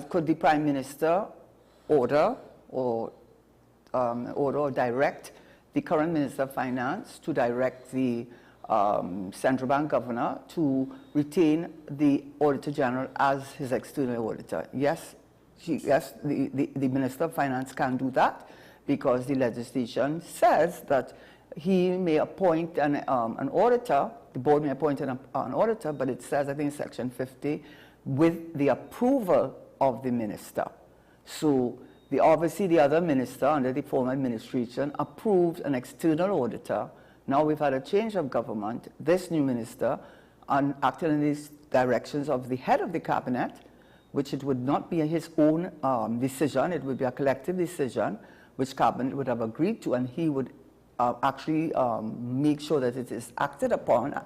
could the Prime Minister order or direct the current Minister of Finance to direct the central bank governor to retain the Auditor General as his external auditor? Yes, the Minister of Finance can do that because the legislation says that he may appoint an auditor, the board may appoint an auditor, but it says, I think in Section 50, with the approval of the minister. So obviously the other minister under the former administration approved an external auditor. Now we've had a change of government. This new minister, acting in these directions of the head of the cabinet, which it would not be his own decision, it would be a collective decision, which cabinet would have agreed to, and he would actually make sure that it is acted upon.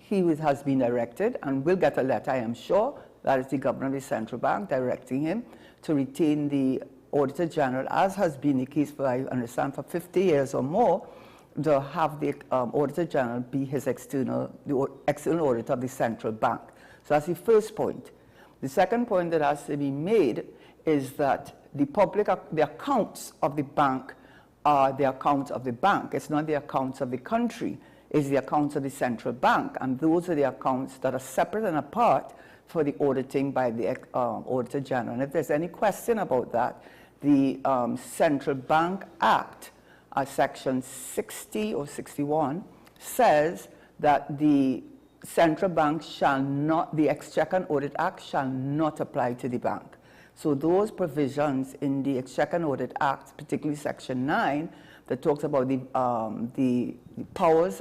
He has been directed and will get a letter, I am sure, that is the governor of the central bank directing him to retain the Auditor General, as has been the case for, I understand, for 50 years or more, to have the Auditor General be his external auditor of the central bank. So that's the first point. The second point that has to be made is that the accounts of the bank are the accounts of the bank. It's not the accounts of the country. It's the accounts of the central bank, and those are the accounts that are separate and apart for the auditing by the Auditor General. And if there's any question about that, the Central Bank Act, Section 60 or 61, says that the central bank shall not, the Exchequer and Audit Act shall not apply to the bank. So those provisions in the Exchequer and Audit Act, particularly Section 9, that talks about the powers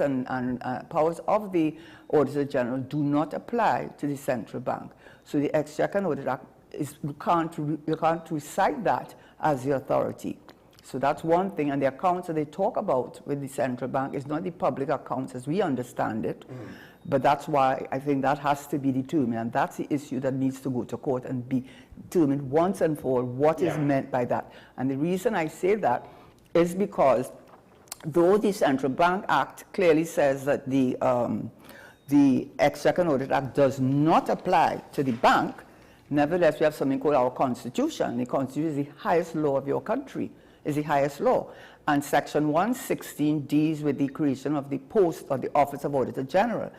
powers of the Auditor General, do not apply to the central bank. So the Exchequer and Audit Act you can't recite that as the authority. So that's one thing, and the accounts that they talk about with the central bank is not the public accounts as we understand it, but that's why I think that has to be determined, and that's the issue that needs to go to court and be determined once and for all what is meant by that. And the reason I say that is because though the Central Bank Act clearly says that the Exchequer and Audit Act does not apply to the bank, nevertheless we have something called our Constitution. The Constitution is the highest law of your country, is the highest law. And Section 116 deals with the creation of the post or the Office of Auditor General.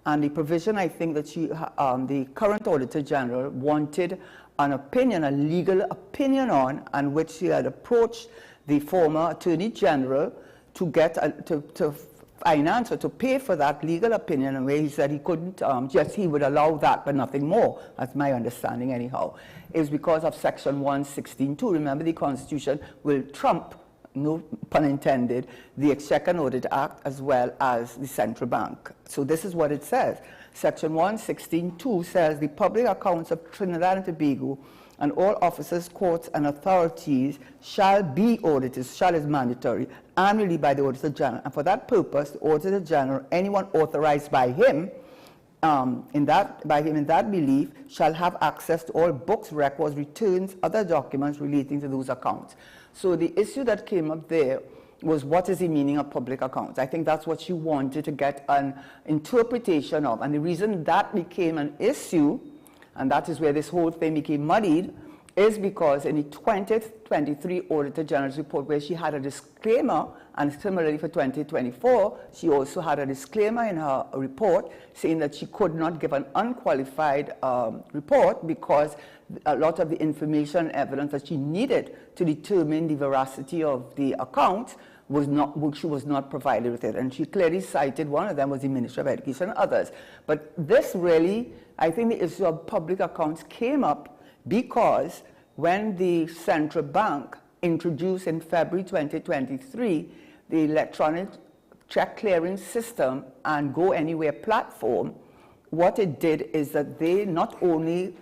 And the provision, I think, that the current Auditor General wanted an opinion, a legal opinion on, and which he had approached the former Attorney General to get to finance or to pay for that legal opinion, and where he said he couldn't, he would allow that but nothing more. That's my understanding anyhow. It was because of Section 116.2. Remember, the Constitution will trump, no pun intended, the Exchequer and Audit Act as well as the central bank. So this is what it says. Section 116.2 says the public accounts of Trinidad and Tobago and all officers, courts, and authorities shall be audited, shall is mandatory, annually by the Auditor General. And for that purpose, the Auditor General, anyone authorized by him, in that belief, shall have access to all books, records, returns, other documents relating to those accounts. So the issue that came up there was, what is the meaning of public accounts? I think that's what you wanted to get an interpretation of. And the reason that became an issue, and that is where this whole thing became muddied, is because in the 2023 Auditor General's report, where she had a disclaimer, and similarly for 2024, she also had a disclaimer in her report saying that she could not give an unqualified report because a lot of the information and evidence that she needed to determine the veracity of the account she was not provided with it. And she clearly cited, one of them was the Ministry of Education and others. But this really, I think the issue of public accounts came up because when the central bank introduced in February 2023 the electronic check clearing system and Go Anywhere platform, what it did is that they not only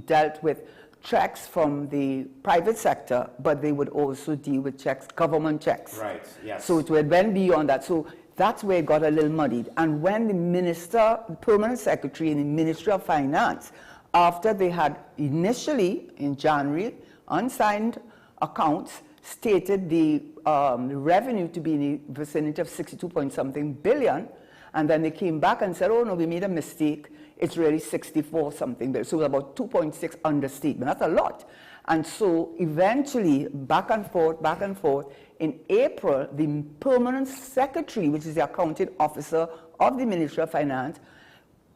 dealt with checks from the private sector, but they would also deal with checks, government checks. Right, yes. So it went beyond that. So that's where it got a little muddied. And when the minister, permanent secretary in the Ministry of Finance, after they had initially, in January, unsigned accounts, stated the revenue to be in the vicinity of 62 point something billion, and then they came back and said, oh no, we made a mistake. it's really 64 something billion. So about 2.6 understatement. That's a lot. And so eventually, back and forth, in April, the permanent secretary, which is the accounting officer of the Ministry of Finance,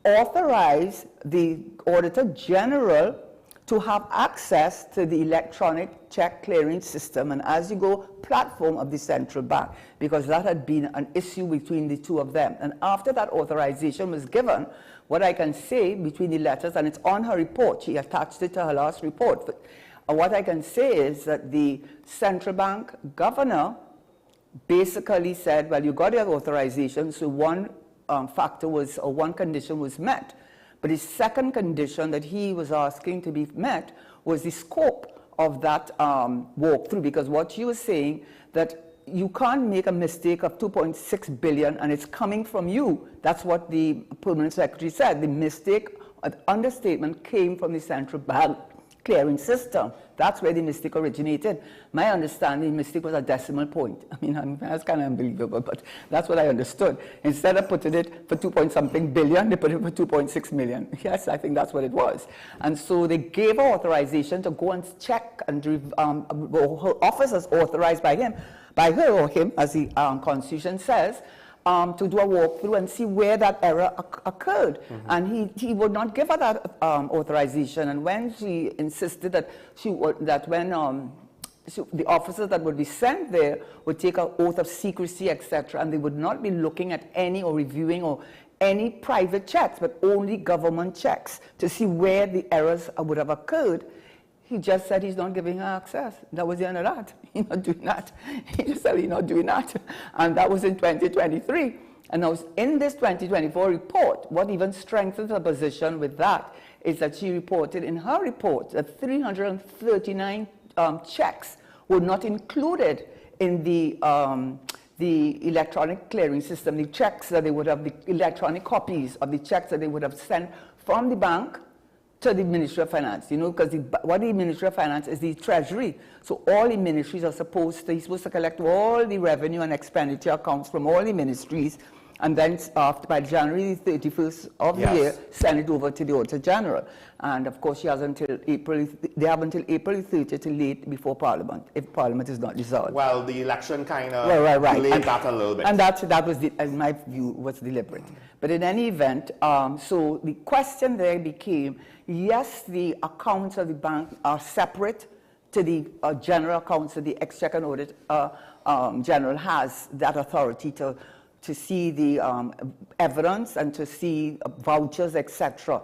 authorized the Auditor General to have access to the electronic check clearing system and as-you-go platform of the central bank, because that had been an issue between the two of them. And after that authorization was given, what I can say between the letters, and it's on her report, she attached it to her last report, but what I can say is that the central bank governor basically said, well, you got your authorization, so one factor was, or one condition was met. But the second condition that he was asking to be met was the scope of that walkthrough, because what she was saying, that you can't make a mistake of 2.6 billion and it's coming from you. That's what the permanent secretary said. The mistake, understatement, came from the central bank clearing system. That's where the mistake originated. My understanding, the mistake was a decimal point. I mean, that's kind of unbelievable, but that's what I understood. Instead of putting it for 2-point-something billion, they put it for 2.6 million. Yes, I think that's what it was. And so they gave her authorization to go and check, and her officers authorized by her or him, as the Constitution says, to do a walkthrough and see where that error occurred. Mm-hmm. And he would not give her that authorization. And when she insisted that the officers that would be sent there would take an oath of secrecy, etc., and they would not be looking at any or reviewing or any private checks, but only government checks to see where the errors would have occurred, he just said he's not giving her access. That was the end of that. He's not doing that. He just said he's not doing that. And that was in 2023. And now in this 2024 report, what even strengthens her position with that is that she reported in her report that 339 checks were not included in the electronic clearing system, the checks that they would have, the electronic copies of the checks that they would have sent from the bank to the Ministry of Finance, because what the Ministry of Finance is the Treasury. So all the ministries are supposed to collect all the revenue and expenditure accounts from all the ministries, and then by January 31st of the year, send it over to the Auditor General. And of course, she has until April 30th to late before Parliament, if Parliament is not dissolved. Well, the election kind of delayed that a little bit. And that was, in my view, was deliberate. But in any event, so the question there became, yes, the accounts of the bank are separate to the general accounts of the Exchequer and Audit General has that authority to see the evidence and to see vouchers, etc.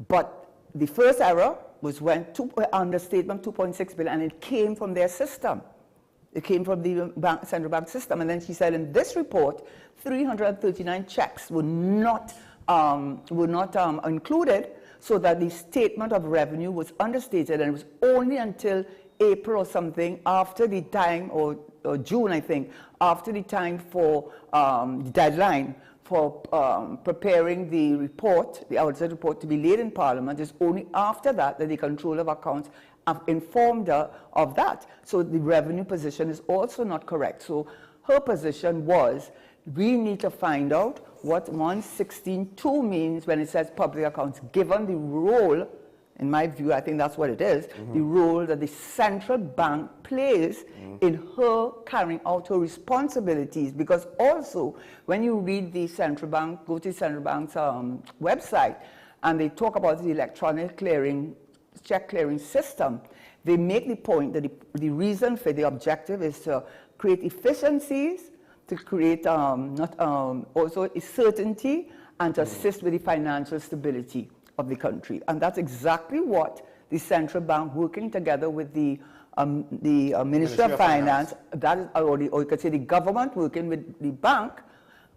But the first error was when understatement 2.6 billion, and it came from their system. It came from the central bank system. And then she said in this report, 339 checks were not included, so that the statement of revenue was understated, and it was only until April or something after the time, or June, I think, after the time for the deadline for preparing the report, the audited report, to be laid in Parliament. It's only after that the Controller of Accounts have informed her of that. So the revenue position is also not correct. So her position was, we need to find out what 116.2 means when it says public accounts, given the role, in my view, I think that's what it is, the role that the central bank plays in her carrying out her responsibilities. Because also, when you read the central bank, go to the central bank's website, and they talk about the electronic clearing, check clearing system, they make the point that the reason for the objective is to create efficiencies, to create also a certainty, and to assist with the financial stability of the country. And that's exactly what the central bank, working together with the Ministry of Finance, that is, or you could say the government working with the bank,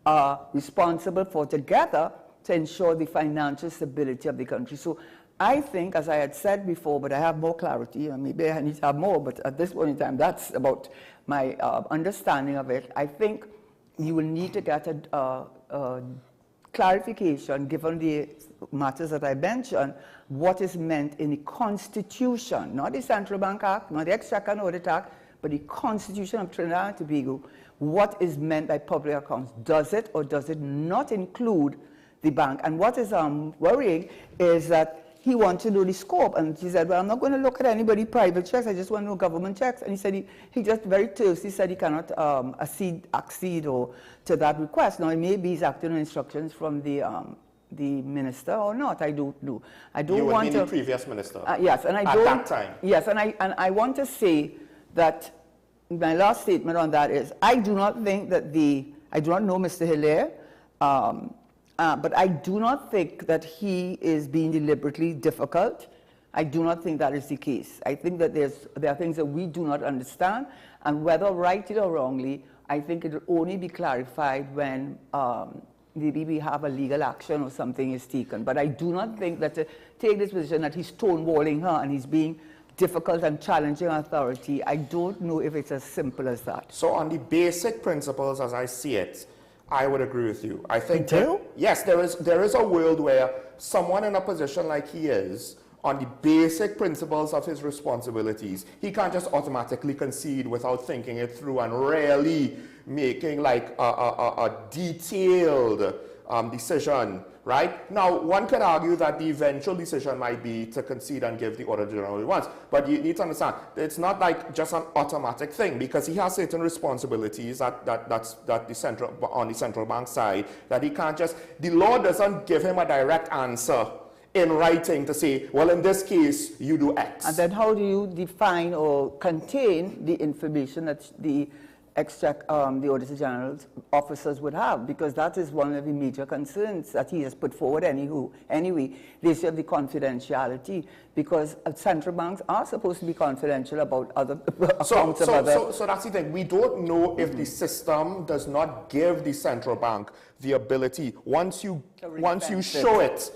are responsible for together to ensure the financial stability of the country. So I think, as I had said before, but I have more clarity, and maybe I need to have more, but at this point in time, that's about my understanding of it. I think you will need to get a clarification, given the matters that I mentioned, what is meant in the Constitution, not the Central Bank Act, not the Exchequer and Audit Act, but the Constitution of Trinidad and Tobago, what is meant by public accounts. Does it or does it not include the bank. And what is worrying is that he wants to know the scope. And he said, well, I'm not going to look at anybody private checks. I just want to know government checks. And he said he just very tersely said he cannot accede or to that request. Now, it may be he's acting on instructions from the minister or not. I don't know. I don't want to. The previous minister. Yes, and I at don't. At that time. Yes, and I want to say that my last statement on that is I do not think that I do not know Mr. Hilaire. But I do not think that he is being deliberately difficult. I do not think that is the case. I think that there are things that we do not understand, and whether rightly or wrongly, I think it will only be clarified when maybe we have a legal action or something is taken. But I do not think that to take this position that he's stonewalling her and he's being difficult and challenging authority, I don't know if it's as simple as that. So on the basic principles as I see it, I would agree with you. I think yes, there is a world where someone in a position like he is, on the basic principles of his responsibilities, he can't just automatically concede without thinking it through and really making like a detailed decision, right? Now, one could argue that the eventual decision might be to concede and give the Auditor General he wants, but you need to understand, it's not like just an automatic thing, because he has certain responsibilities that's on the central bank side, that he can't just, the law doesn't give him a direct answer in writing to say, well, in this case, you do X. And then how do you define or contain the information that the Auditor General's officers would have? Because that is one of the major concerns that he has put forward anyway, the issue of the confidentiality, because central banks are supposed to be confidential about other accounts of other... So that's the thing. We don't know if the system does not give the central bank the ability, once you show it,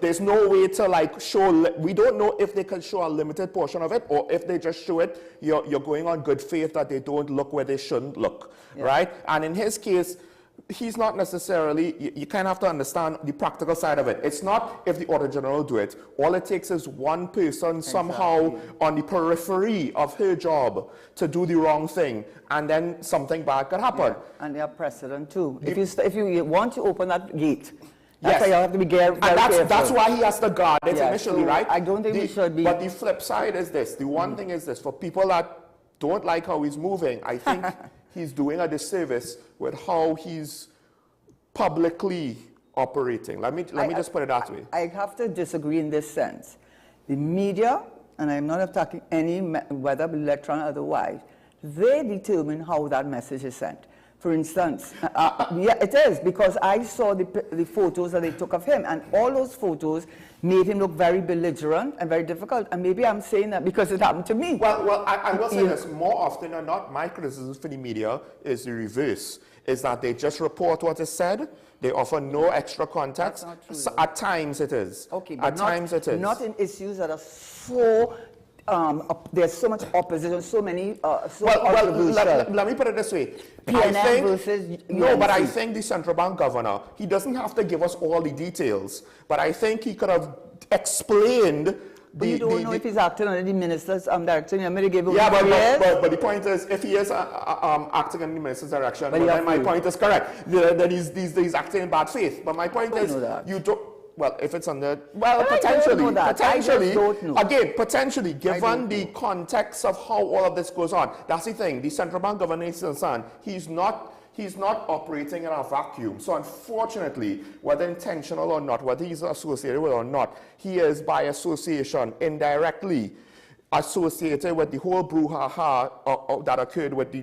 there's no way to like show, we don't know if they can show a limited portion of it, or if they just show it, you're going on good faith that they don't look where they shouldn't look, right? And in his case, he's not necessarily, you kind of have to understand the practical side of it. It's not if the Auditor General do it. All it takes is one person somehow on the periphery of her job to do the wrong thing, and then something bad could happen. Yeah. And there are precedent too. If you want to open that gate, that's why you have to be careful. That's why he has to guard it initially, so right? I don't think we should be. But the flip side is this. The one thing is this. For people that don't like how he's moving, I think he's doing a disservice with how he's publicly operating. Let me just put it that way. I have to disagree in this sense. The media, and I'm not attacking any, whether electronic or otherwise, they determine how that message is sent. For instance, yeah, it is, because I saw the photos that they took of him, and all those photos made him look very belligerent and very difficult. And maybe I'm saying that because it happened to me. Well, I will say this, more often than not, my criticism for the media is the reverse, is that they just report what is said. They offer no extra context. That's not true, so at times it is. Okay, but times it is. Not in issues that are so... there's so much opposition, so many. Let me put it this way. PNM versus no, but I think the central bank governor, he doesn't have to give us all the details, but I think he could have explained. But you don't know if he's acting under the minister's direction. But the point is, if he is acting under the minister's direction, then my point is correct. That he's acting in bad faith. But my point is, you don't. Well, if it's under, potentially, given the context of how all of this goes on, that's the thing. The central bank governor is concerned. He's not operating in a vacuum. So unfortunately, whether intentional or not, whether he's associated with or not, he is by association indirectly associated with the whole brouhaha that occurred with the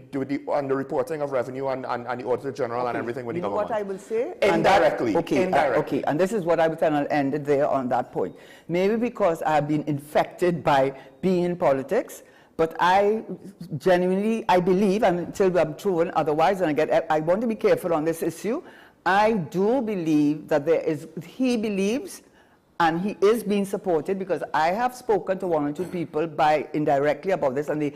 underreporting of revenue and the Auditor General and everything with the government. What I will say? Indirectly. Okay, and this is what I would say, and I'll end it there on that point. Maybe because I have been infected by being in politics, but I genuinely, I believe, until I'm proven otherwise, and I want to be careful on this issue, I do believe that he believes, and he is being supported, because I have spoken to one or two people indirectly about this, and they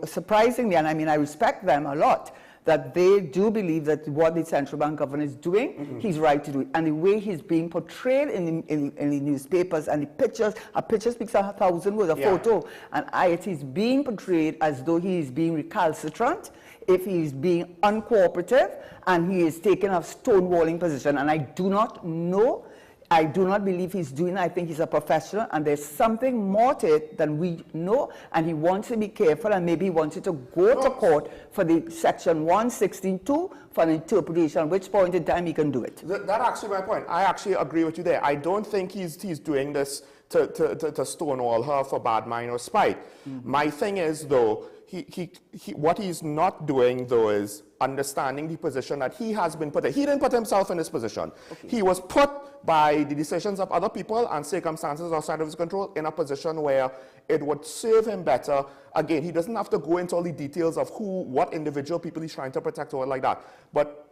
surprisingly, and I mean I respect them a lot, that they do believe that what the central bank governor is doing, he's right to do it. And the way he's being portrayed in the newspapers and the pictures, a picture speaks 1,000 words, a photo, and it is being portrayed as though he is being recalcitrant, if he is being uncooperative, and he is taking a stonewalling position. And I do not know, I do not believe he's doing it. I think he's a professional, and there's something more to it than we know, and he wants to be careful, and maybe he wanted to go to court for the section 116.2 for an interpretation, at which point in time he can do it. That's actually my point. I actually agree with you there. I don't think he's doing this to stonewall her for bad mind or spite. My thing is, though, what he's not doing, though, is understanding the position that he has been put in. He didn't put himself in this position. He was put by the decisions of other people and circumstances outside of his control in a position where it would serve him better. Again, he doesn't have to go into all the details of what individual people he's trying to protect or like that. But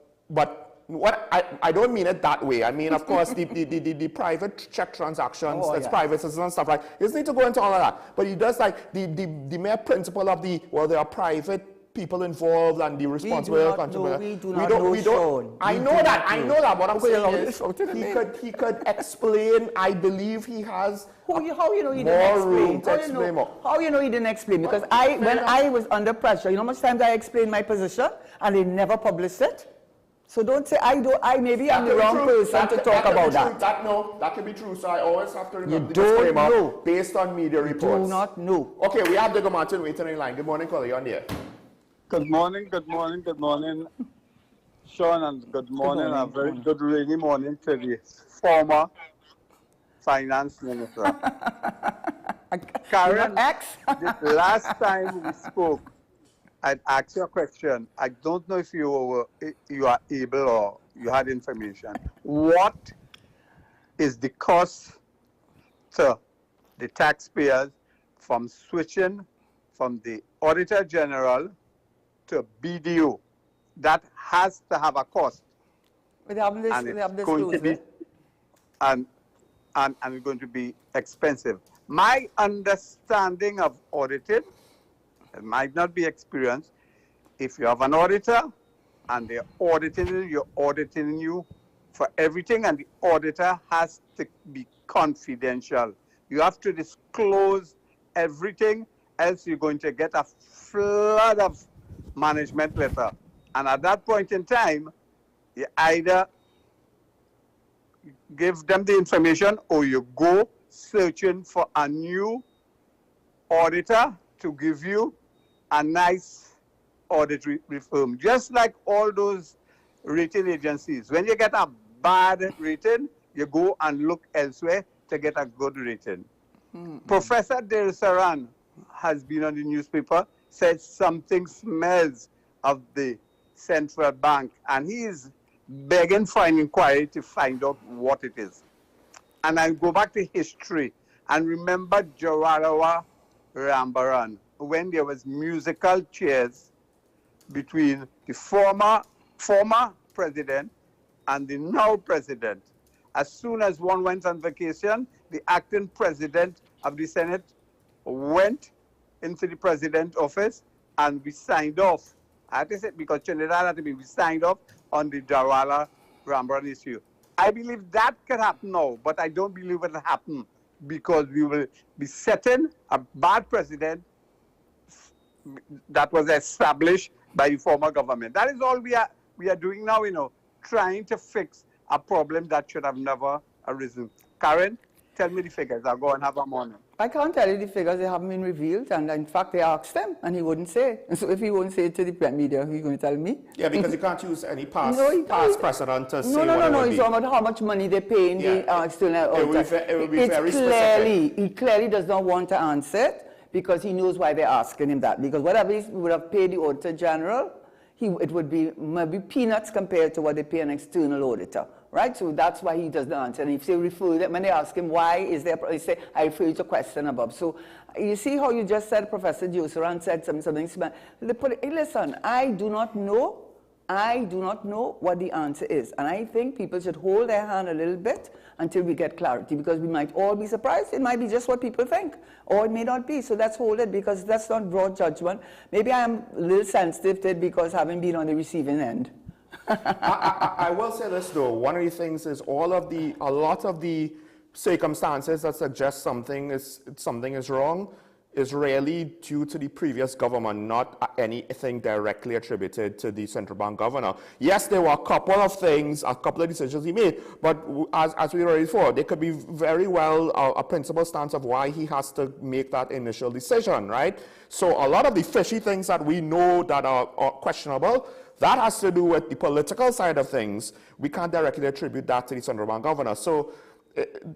what I don't mean it that way. I mean, of course, the private check transactions, that's private and stuff like. He doesn't need to go into all of that. But he does like the mere principle of there are private people involved and the responsible contributor. We do not know. I know that. What I'm saying is he could explain. I believe he has. How you know he didn't explain? How you know he didn't explain? Because when I was under pressure, you know how much times I explained my position and they never published it. So don't say maybe I'm the wrong person to talk about that. That can be true. So I always have to remember the disclaimer based on media reports. Do not know. Okay, we have Digger Martin waiting in line. Good morning, caller. You're on the air. Good morning, Sean, and good morning. A very good rainy morning to the former finance minister. Karen, the last time we spoke, I'd asked you a question. I don't know if you are able or you had information. What is the cost to the taxpayers from switching from the Auditor General to BDO? That has to have a cost. We have this, and it's going to be, and it's going to be expensive. My understanding of auditing, it might not be experienced. If you have an auditor and they're auditing you, you're auditing you for everything, and the auditor has to be confidential. You have to disclose everything, else you're going to get a flood of management letter. And at that point in time, you either give them the information or you go searching for a new auditor to give you a nice audit firm. Just like all those rating agencies. When you get a bad rating, you go and look elsewhere to get a good rating. Professor Del Saran has been on the newspaper, said something smells of the central bank, and he is begging for an inquiry to find out what it is. And I go back to history and remember Jawarawa Rambaran, when there was musical chairs between the former president and the now president. As soon as one went on vacation, the acting president of the Senate went into the president's office and we signed off. I have to say, because Trinidad had to be, we signed off on the Jawala Rambaran issue. I believe that can happen now, but I don't believe it will happen because we will be setting a bad president that was established by the former government. That is all we are doing now, trying to fix a problem that should have never arisen. Karen, tell me the figures. I'll go and have a morning. I can't tell you the figures. They haven't been revealed. And in fact, they asked him, and he wouldn't say. And so if he won't say it to the media, he's going to tell me. Yeah, because you can't use any past precedent to say what it would be. He's talking about how much money they pay in the external auditors. It would be very specific. He clearly does not want to answer it because he knows why they're asking him that. Because whatever he would have paid the Auditor General, it would be maybe peanuts compared to what they pay an external auditor, right? So that's why he doesn't answer. And if they refer them, when they ask him why is there, he say, I refer you to question above. So you see how you just said, Professor Josaran said something. Listen, I do not know I do not know what the answer is. And I think people should hold their hand a little bit until we get clarity, because we might all be surprised. It might be just what people think, or it may not be. So let's hold it, because that's not broad judgment. Maybe I am a little sensitive to it because having been on the receiving end. I will say this though, one of the things is a lot of the circumstances that suggest something is wrong is really due to the previous government, not anything directly attributed to the central bank governor. Yes, there were a couple of things, a couple of decisions he made, but as we already saw, there could be very well a principal stance of why he has to make that initial decision, right? So a lot of the fishy things that we know that are questionable, that has to do with the political side of things. We can't directly attribute that to the central bank governor. So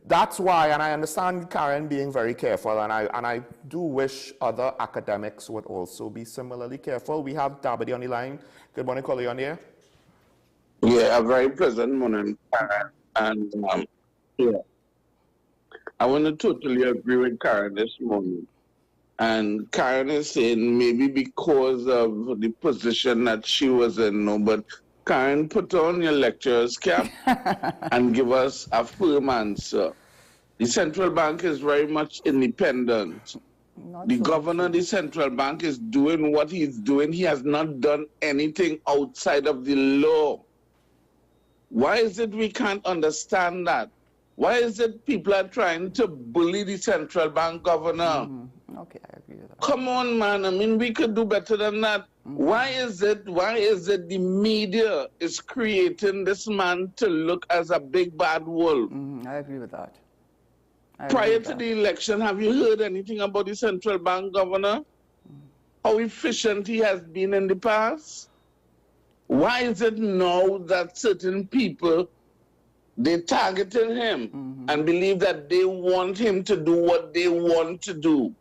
that's why, and I understand Karen being very careful, and I do wish other academics would also be similarly careful. We have Dabadi on the line. Good morning, caller, you on the air? Yeah, a very pleasant morning, Karen. And yeah, I want to totally agree with Karen this morning. And Karen is saying maybe because of the position that she was in, no, but Karen, put on your lecturer's cap and give us a firm answer. The central bank is very much independent. The governor of the central bank is doing what he's doing. He has not done anything outside of the law. Why is it we can't understand that? Why is it people are trying to bully the central bank governor? Okay, I agree with that. Come on, man. I mean, we could do better than that. Why is it the media is creating this man to look as a big bad wolf? I agree with that. Prior to the election, have you heard anything about the central bank governor? How efficient he has been in the past? Why is it now that certain people, they targeted him and believe that they want him to do what they want to do?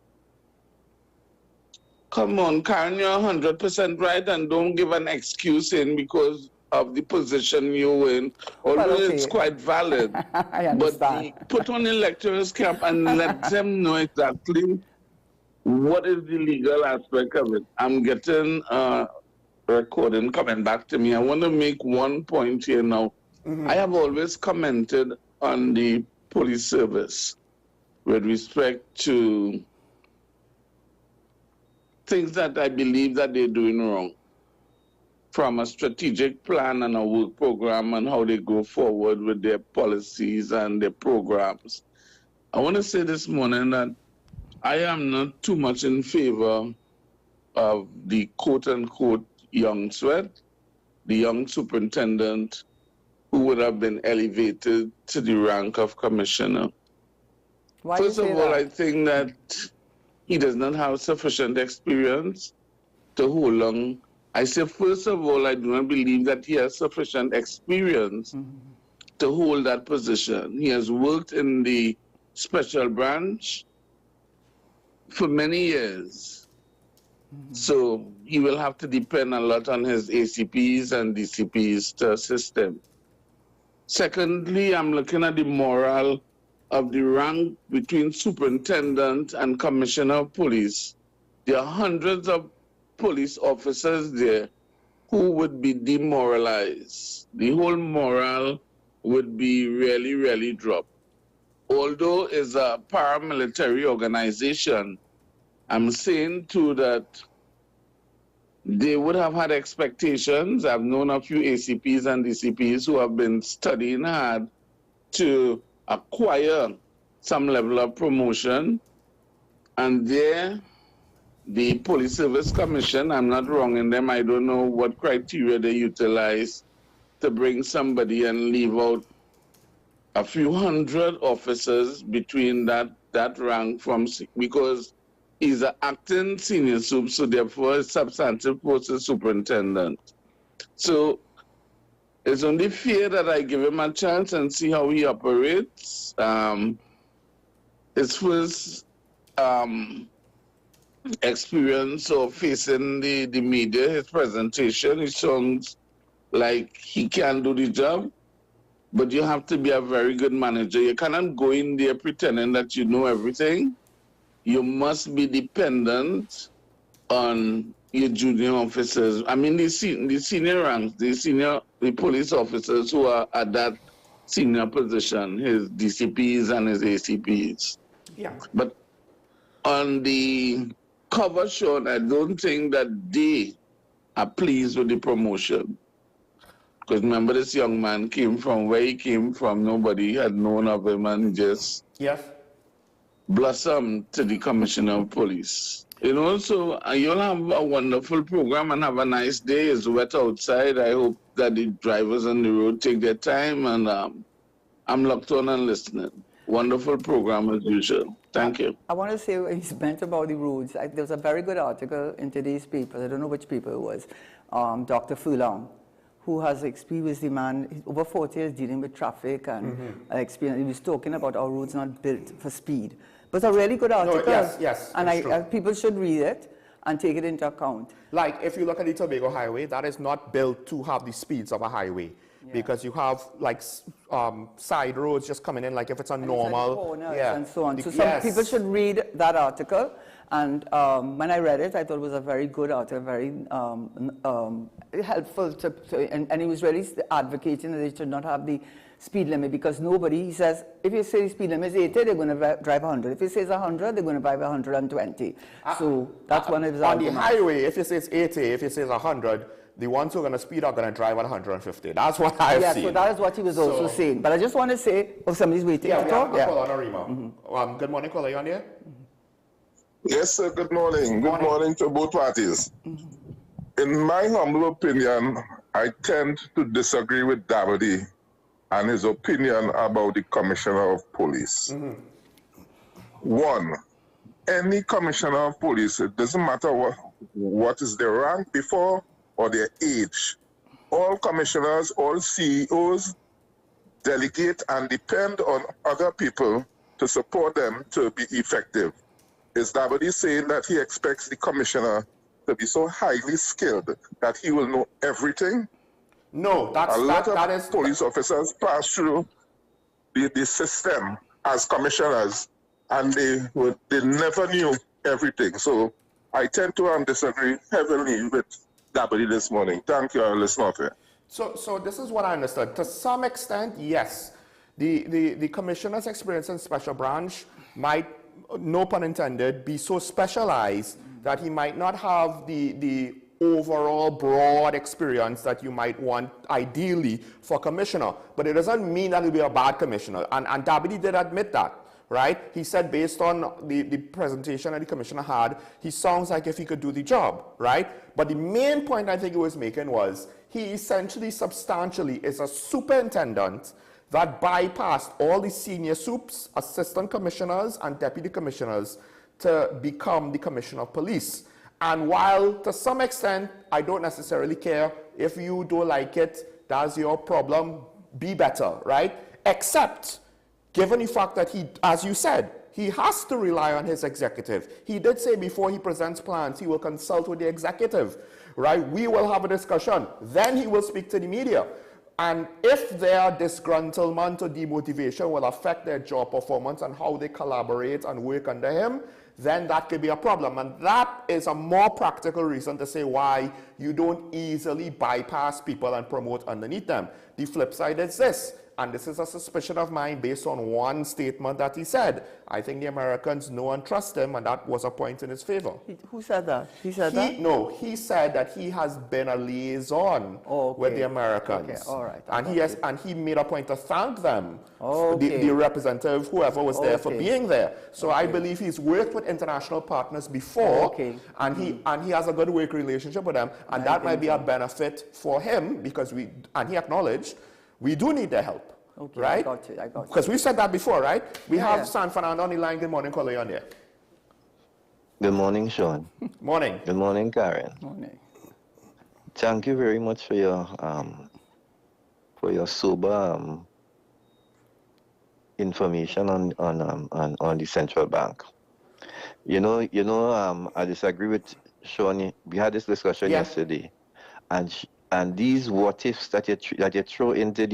Come on, Karen, you're 100% right, and don't give an excuse in because of the position you're in, although it's quite valid. I understand. But put on the lecturer's cap and let them know exactly what is the legal aspect of it. I'm getting a recording coming back to me. I want to make one point here now. I have always commented on the police service with respect to things that I believe that they're doing wrong, from a strategic plan and a work program and how they go forward with their policies and their programs. I want to say this morning that I am not too much in favor of the quote-unquote young sweat, the young superintendent who would have been elevated to the rank of commissioner. First of all, I think that he does not have sufficient experience to hold on. I say, first of all, I do not believe that he has sufficient experience to hold that position. He has worked in the special branch for many years. So he will have to depend a lot on his ACPs and DCPs to assist him. Secondly, I'm looking at the morale of the rank between superintendent and commissioner of police. There are hundreds of police officers there who would be demoralized. The whole morale would be really, really dropped. Although it's a paramilitary organization, I'm saying too that they would have had expectations. I've known a few ACPs and DCPs who have been studying hard to acquire some level of promotion, and there the Police Service Commission, I'm not wrong in them, I don't know what criteria they utilize to bring somebody and leave out a few hundred officers between that rank from, because he's an acting senior sup, so therefore a substantive post is superintendent. So it's only fair that I give him a chance and see how he operates. His first experience of facing the media, his presentation, it sounds like he can do the job, but you have to be a very good manager. You cannot go in there pretending that you know everything. You must be dependent on your junior officers, I mean the senior ranks, the police officers who are at that senior position, his DCPs and his ACPs. Yeah. But on the cover shot, I don't think that they are pleased with the promotion. Because remember, this young man came from where he came from, nobody had known of him, and he just blossomed to the commissioner of police. You know, so you'll have a wonderful program and have a nice day. It's wet outside. I hope that the drivers on the road take their time, and I'm locked on and listening. Wonderful program as usual. Thank you. I want to say what he meant about the roads. There was a very good article in today's paper. I don't know which paper it was. Dr. Furlong, who has experience, the man, he's over 40 years dealing with traffic and experience. He was talking about our roads not built for speed. But it's a really good article. No, yes, and people should read it and take it into account. Like, if you look at the Tobago Highway, that is not built to have the speeds of a highway. Because you have, like, side roads just coming in, like if it's a normal... And so on. So some people should read that article. And when I read it, I thought it was a very good article, very helpful. And he was really advocating that they should not have the speed limit, because nobody, he says, if you say the speed limit is 80, they're going to drive 100. If you say it's 100, they're going to drive 120. So that's one of his arguments. On the highway, if you say it's 80, if you say it's 100, the ones who are going to speed are going to drive at 150. That's what I've seen. Yeah, so that is what he was also saying. But I just want to say, somebody's waiting to talk. Yeah, we have a caller on Rima. Good morning, caller, you on here? Yes, sir, good morning. Good morning to both parties. In my humble opinion, I tend to disagree with Davide and his opinion about the Commissioner of Police. One, any Commissioner of Police, it doesn't matter what is their rank before or their age. All commissioners, all CEOs delegate and depend on other people to support them to be effective. Is Davide saying that he expects the commissioner to be so highly skilled that he will know everything? No, a lot of police officers pass through the system as commissioners, and they never knew everything. So I tend to disagree heavily with Davide this morning. Thank you. I'll listen to it. So this is what I understood. To some extent, yes, the commissioner's experience in special branch might, no pun intended, be so specialized that he might not have the overall broad experience that you might want ideally for commissioner. But it doesn't mean that he'll be a bad commissioner. And Davide did admit that, right? He said based on the presentation that the commissioner had, he sounds like if he could do the job, right? But the main point I think he was making was he essentially substantially is a superintendent that bypassed all the senior soups, assistant commissioners, and deputy commissioners to become the commissioner of police. And while to some extent, I don't necessarily care, if you don't like it, that's your problem, be better, right? Except, given the fact that he, as you said, he has to rely on his executive. He did say before he presents plans, he will consult with the executive, right? We will have a discussion. Then he will speak to the media. And if their disgruntlement or demotivation will affect their job performance and how they collaborate and work under him, then that could be a problem. And that is a more practical reason to say why you don't easily bypass people and promote underneath them. The flip side is this, and this is a suspicion of mine based on one statement that he said. I think the Americans know and trust him, and that was a point in his favor. Who said that? He said that? No, he said that he has been a liaison with the Americans. Okay, all right. And he made a point to thank them, the representative, whoever was there, for being there. So I believe he's worked with international partners before, and he has a good work relationship with them, and that might be a benefit for him, because he acknowledged we do need their help, right? I got you. Because we've said that before, right? We have San Fernando on the line. Good morning, caller, on there. Good morning, Sean. Morning. Good morning, Karen. Morning. Thank you very much for your sober information on the central bank. I disagree with Sean. We had this discussion yesterday, and these what ifs that you throw into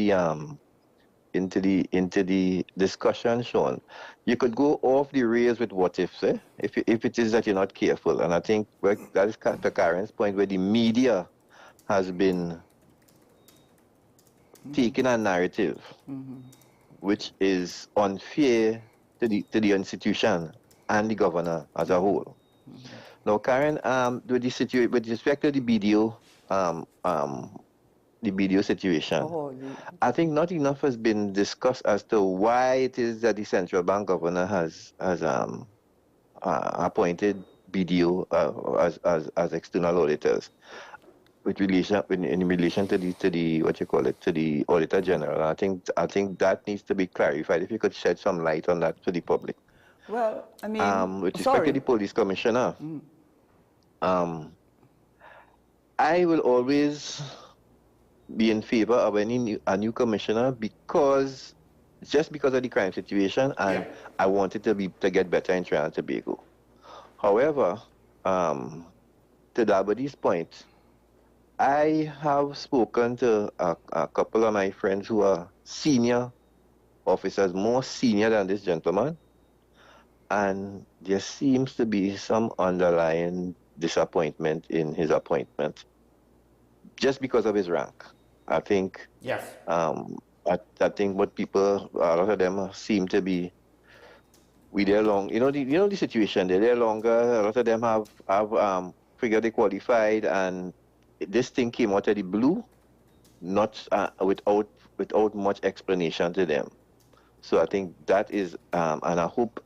the discussion, Sean, you could go off the rails with what ifs, if it is that you're not careful. And I think that is to Karen's point, where the media has been taking a narrative which is unfair to the institution and the governor as a whole. Now, Karen, with respect to the BDO, situation, I think not enough has been discussed as to why it is that the central bank governor has appointed BDO as external auditors in relation to the what you call it, to the Auditor General. I think that needs to be clarified. If you could shed some light on that to the public. Well, I mean, with respect to the police commissioner, I will always be in favor of a new commissioner because of the crime situation, and I want it to get better in Trinidad and Tobago. However, to Dabody's point, I have spoken to a couple of my friends who are senior officers, more senior than this gentleman, and there seems to be some underlying disappointment in his appointment just because of his rank. I think I think what people, a lot of them seem to be there long. The situation. They're there longer. A lot of them have figured they qualified, and this thing came out of the blue, not without much explanation to them. So I think that is, and I hope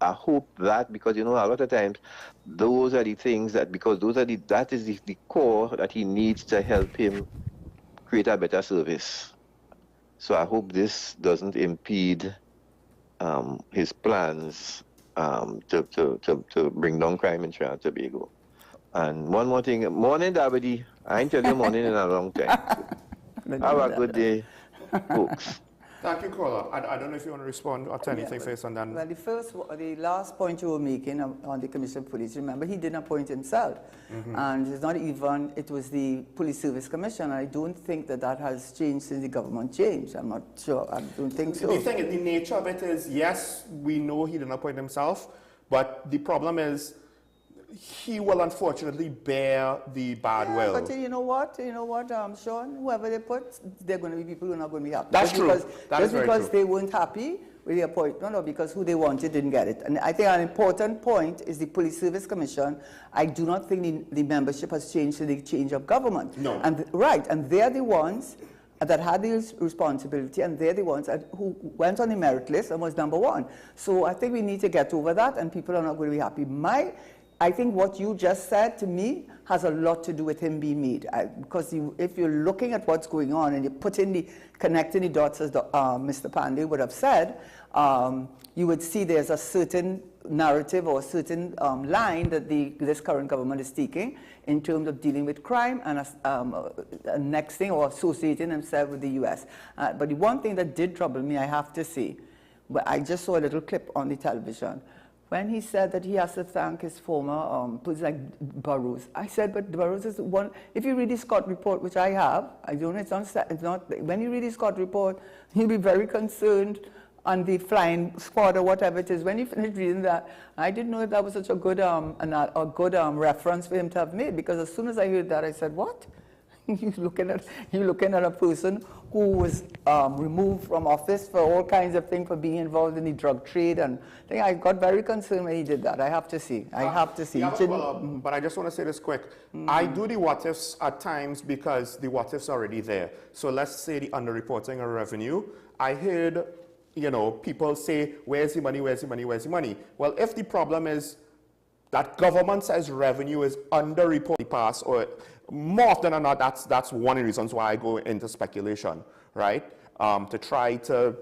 that, because a lot of times those are the things that that is the core that he needs to help him create a better service. So I hope this doesn't impede his plans to bring down crime in Trinidad and Tobago. And one more thing, morning, Dabody. I ain't tell you morning in a long time. Have a good day, folks. Thank you, caller. I don't know if you want to respond to anything first, and then. Well, the last point you were making on the Commission of Police, remember, he didn't appoint himself. And it's not even, it was the Police Service Commission. I don't think that has changed since the government changed. I'm not sure. I don't think so. The thing, the nature of it is, yes, we know he didn't appoint himself, but the problem is, he will unfortunately bear the bad will. But you know what, Sean? Whoever they put, they're going to be people who are not going to be happy. That's true. Just because they weren't happy with the appointment, or because who they wanted didn't get it. And I think an important point is the Police Service Commission. I do not think the membership has changed to the change of government. No. And they're the ones that had the responsibility, and they're the ones who went on the merit list and was #1. So I think we need to get over that, and people are not going to be happy. I think what you just said to me has a lot to do with him being made. Because if you're looking at what's going on and you're connecting the dots, as Mr. Pandey would have said, you would see there's a certain narrative or a certain line that this current government is taking in terms of dealing with crime and a next thing, or associating themselves with the U.S. But the one thing that did trouble me, I have to say, but I just saw a little clip on the television, when he said that he has to thank his former police, like Burroughs. I said, but Burroughs is one. If you read the Scott report, which I have, I don't know, it's not. When you read the Scott report, you'll be very concerned on the flying squad or whatever it is. When you finish reading that, I didn't know if that was such a good reference for him to have made, because as soon as I heard that, I said, what? You're looking at a person who was removed from office for all kinds of things, for being involved in the drug trade, and I got very concerned when he did that. I have to see. But I just want to say this quick. I do the what ifs at times because the what ifs are already there. So let's say the underreporting of revenue. I heard, people say, where's the money, where's the money, where's the money? Well, if the problem is that government says revenue is underreported past, or more often than not, that's one of the reasons why I go into speculation, right? To try to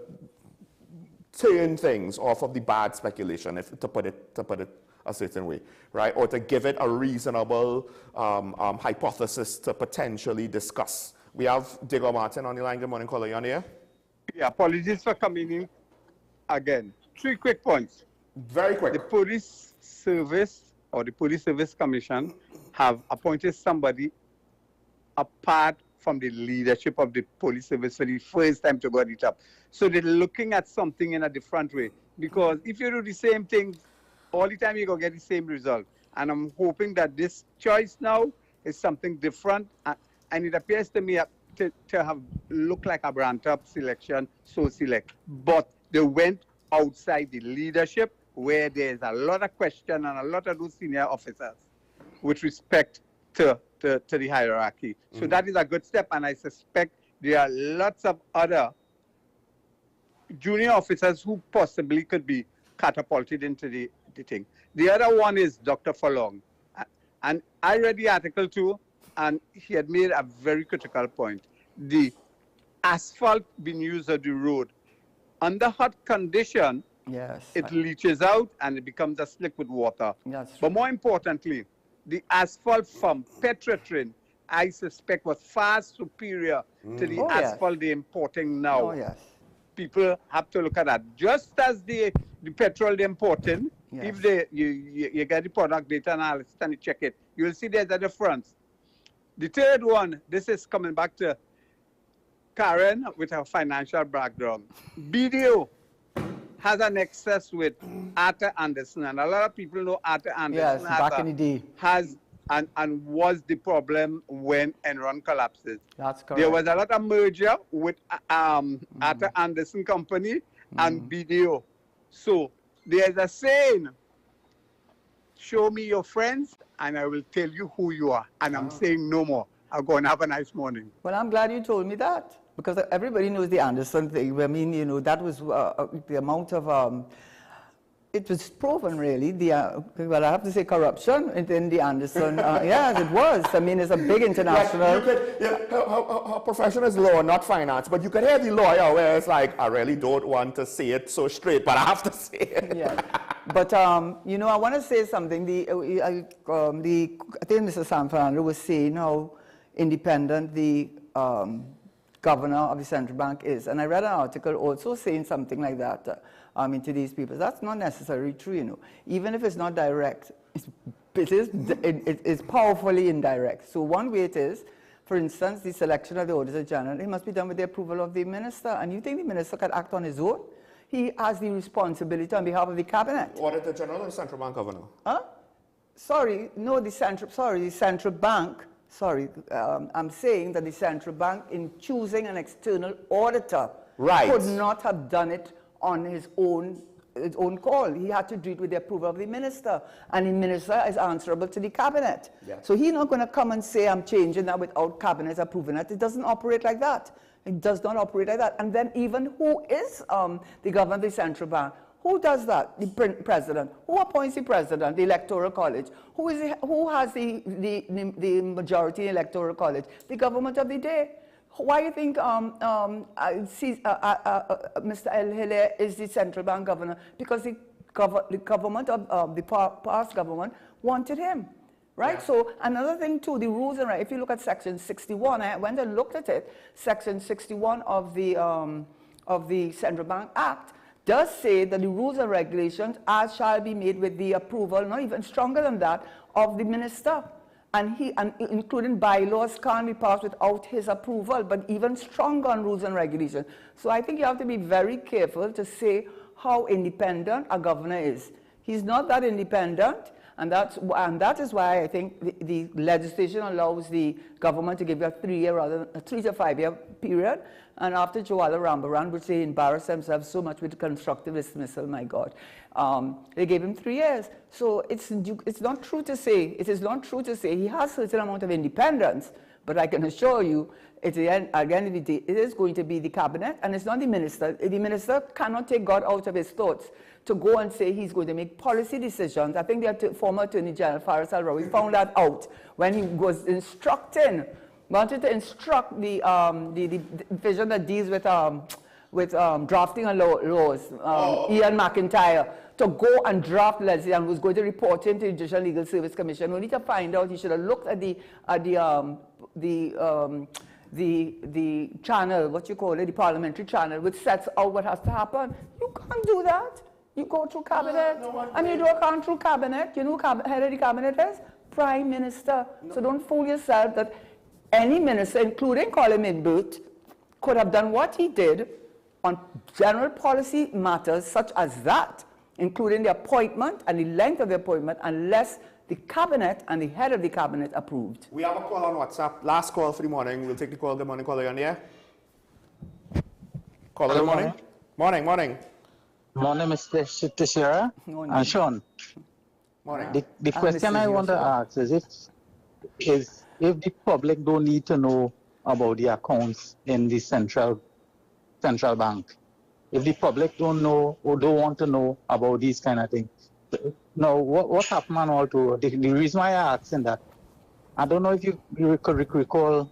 turn things off of the bad speculation, to put it a certain way, right? Or to give it a reasonable hypothesis to potentially discuss. We have Digger Martin on the line. Good morning, caller. You on the air? Yeah, apologies for coming in again. 3 quick points. Very quick. The police service, or the Police Service Commission, have appointed somebody apart from the leadership of the police service for the first time to go at the top. So they're looking at something in a different way. Because if you do the same thing all the time, you're going to get the same result. And I'm hoping that this choice now is something different. And it appears to me to have looked like a brand-up selection, so select. But they went outside the leadership where there's a lot of question and a lot of those senior officers with respect to the hierarchy. So that is a good step, and I suspect there are lots of other junior officers who possibly could be catapulted into the thing. The other one is Dr. Furlong. And I read the article too, and he had made a very critical point. The asphalt being used on the road, under hot condition, it leaches out and it becomes a slick with water. But more importantly, the asphalt from Petrotrin, I suspect, was far superior to the asphalt they're importing now. People have to look at that. Just as the petrol they're importing, if you get the product data analysis and you check it, you'll see there's a difference. The third one, this is coming back to Karen with her financial background. BDO has an excess with Arthur Anderson, and a lot of people know Arthur Anderson back in the day. has and was the problem when Enron collapses. That's correct. There was a lot of merger with Arthur Anderson Company and BDO. So there's a saying, show me your friends and I will tell you who you are. And I'm saying no more. I'll go and have a nice morning. Well, I'm glad you told me that, because everybody knows the Anderson thing. I mean, you know, that was the amount of, it was proven really, well, I have to say corruption in the Anderson, yes, it was. I mean, it's a big international. Her profession is law, not finance, but you could hear the lawyer where it's like, I really don't want to say it so straight, but I have to say it. Yeah. But, you know, I want to say something. I think Mr. San Fernando was saying how independent the governor of the central bank is. And I read an article also saying something like that to these people. That's not necessarily true, you know. Even if it's not direct, it is powerfully indirect. So one way it is, for instance, the selection of the Auditor General, it must be done with the approval of the minister. And you think the minister can act on his own? He has the responsibility on behalf of the cabinet. Auditor General or central bank governor? Huh? Sorry, no, the central bank. Sorry, I'm saying that the central bank, in choosing an external auditor, could not have done it on his own call. He had to do it with the approval of the minister, and the minister is answerable to the cabinet. So he's not going to come and say, I'm changing that without cabinet approving it. It doesn't operate like that. It does not operate like that. And then even who is the governor of the central bank? Who does that? The president. Who appoints the president? The electoral college. Who has the majority in the electoral college? The government of the day. Why do you think Mr. El Hilaire is the central bank governor? Because the government of the past government wanted him. Right? So another thing too, the rules and if you look at section 61, I went and looked at it. Section 61 of the Central Bank Act does say that the rules and regulations shall be made with the approval, not even stronger than that, of the minister. And including bylaws can't be passed without his approval, but even stronger on rules and regulations. So I think you have to be very careful to say how independent a governor is. He's not that independent. And that is why I think the legislation allows the government to give you a 3-year rather than a 3 to 5 year period. And after Joala Rambaran, which they embarrassed themselves so much with constructive dismissal, my God, they gave him 3 years. So it's not true to say, it is not true to say he has a certain amount of independence, but I can assure you, at the end of the day, it is going to be the cabinet, and it's not the minister. The minister cannot take God out of his thoughts to go and say he's going to make policy decisions. I think the former Attorney General, Faris Al-Rawi, found that out when he was wanted to instruct the division that deals with drafting of laws, Ian McIntyre, to go and draft legislation and was going to report him to the Judicial Legal Service Commission, only to find out he should have looked at the channel, what you call it, the parliamentary channel, which sets out what has to happen. You can't do that. You go through cabinet, and you don't come through cabinet. You know who head of the cabinet is? Prime Minister. So don't fool yourself that any minister, including Colin Midbert, could have done what he did on general policy matters such as that, including the appointment and the length of the appointment, unless the cabinet and the head of the cabinet approved. We have a call on WhatsApp. Last call for the morning. We'll take the call. Good morning, caller. You on the air? Caller, good morning. Morning, morning. Morning, Mr. Teixeira and Sean. Morning. The question I want to ask is if the public don't need to know about the accounts in the central bank, if the public don't know or don't want to know about these kind of things, now what happened and all to the reason why I asked that, I don't know if you could recall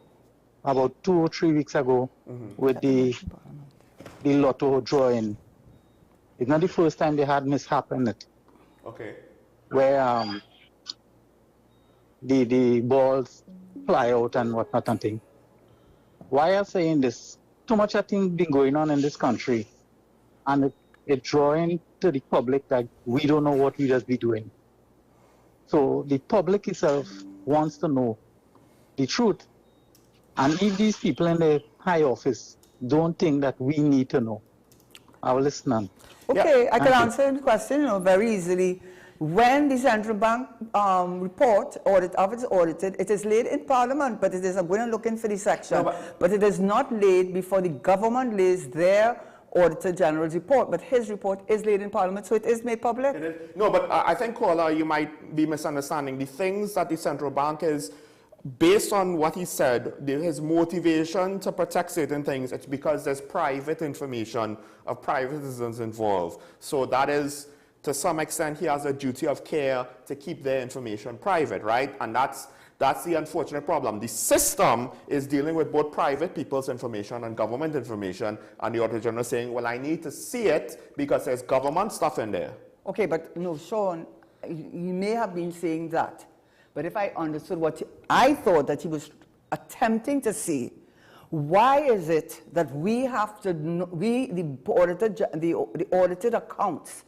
about 2 or 3 weeks ago with the lotto drawing. It's not the first time they had mishap in it. Okay. Where the balls fly out and whatnot and thing. Why I'm saying this? Too much I think been going on in this country, and it drawing to the public that we don't know what we just be doing. So the public itself wants to know the truth, and if these people in the high office don't think that we need to know, I will listen. Okay, I can answer the question very easily. When the central bank report is audited, it is laid in Parliament, but it is I'm going to look in for the section. But it is not laid before the government lays their Auditor General's report. But his report is laid in Parliament, so it is made public. No, but I think, caller, you might be misunderstanding. The things that the central bank is, based on what he said, his motivation to protect certain things, it's because there's private information of private citizens involved. So that is, to some extent, he has a duty of care to keep their information private, right? And that's the unfortunate problem. The system is dealing with both private people's information and government information, and the Auditor General is saying, well, I need to see it because there's government stuff in there. Okay, but no, Sean, you may have been saying that. But if I understood what I thought that he was attempting to say, why is it that we have to, the audited accounts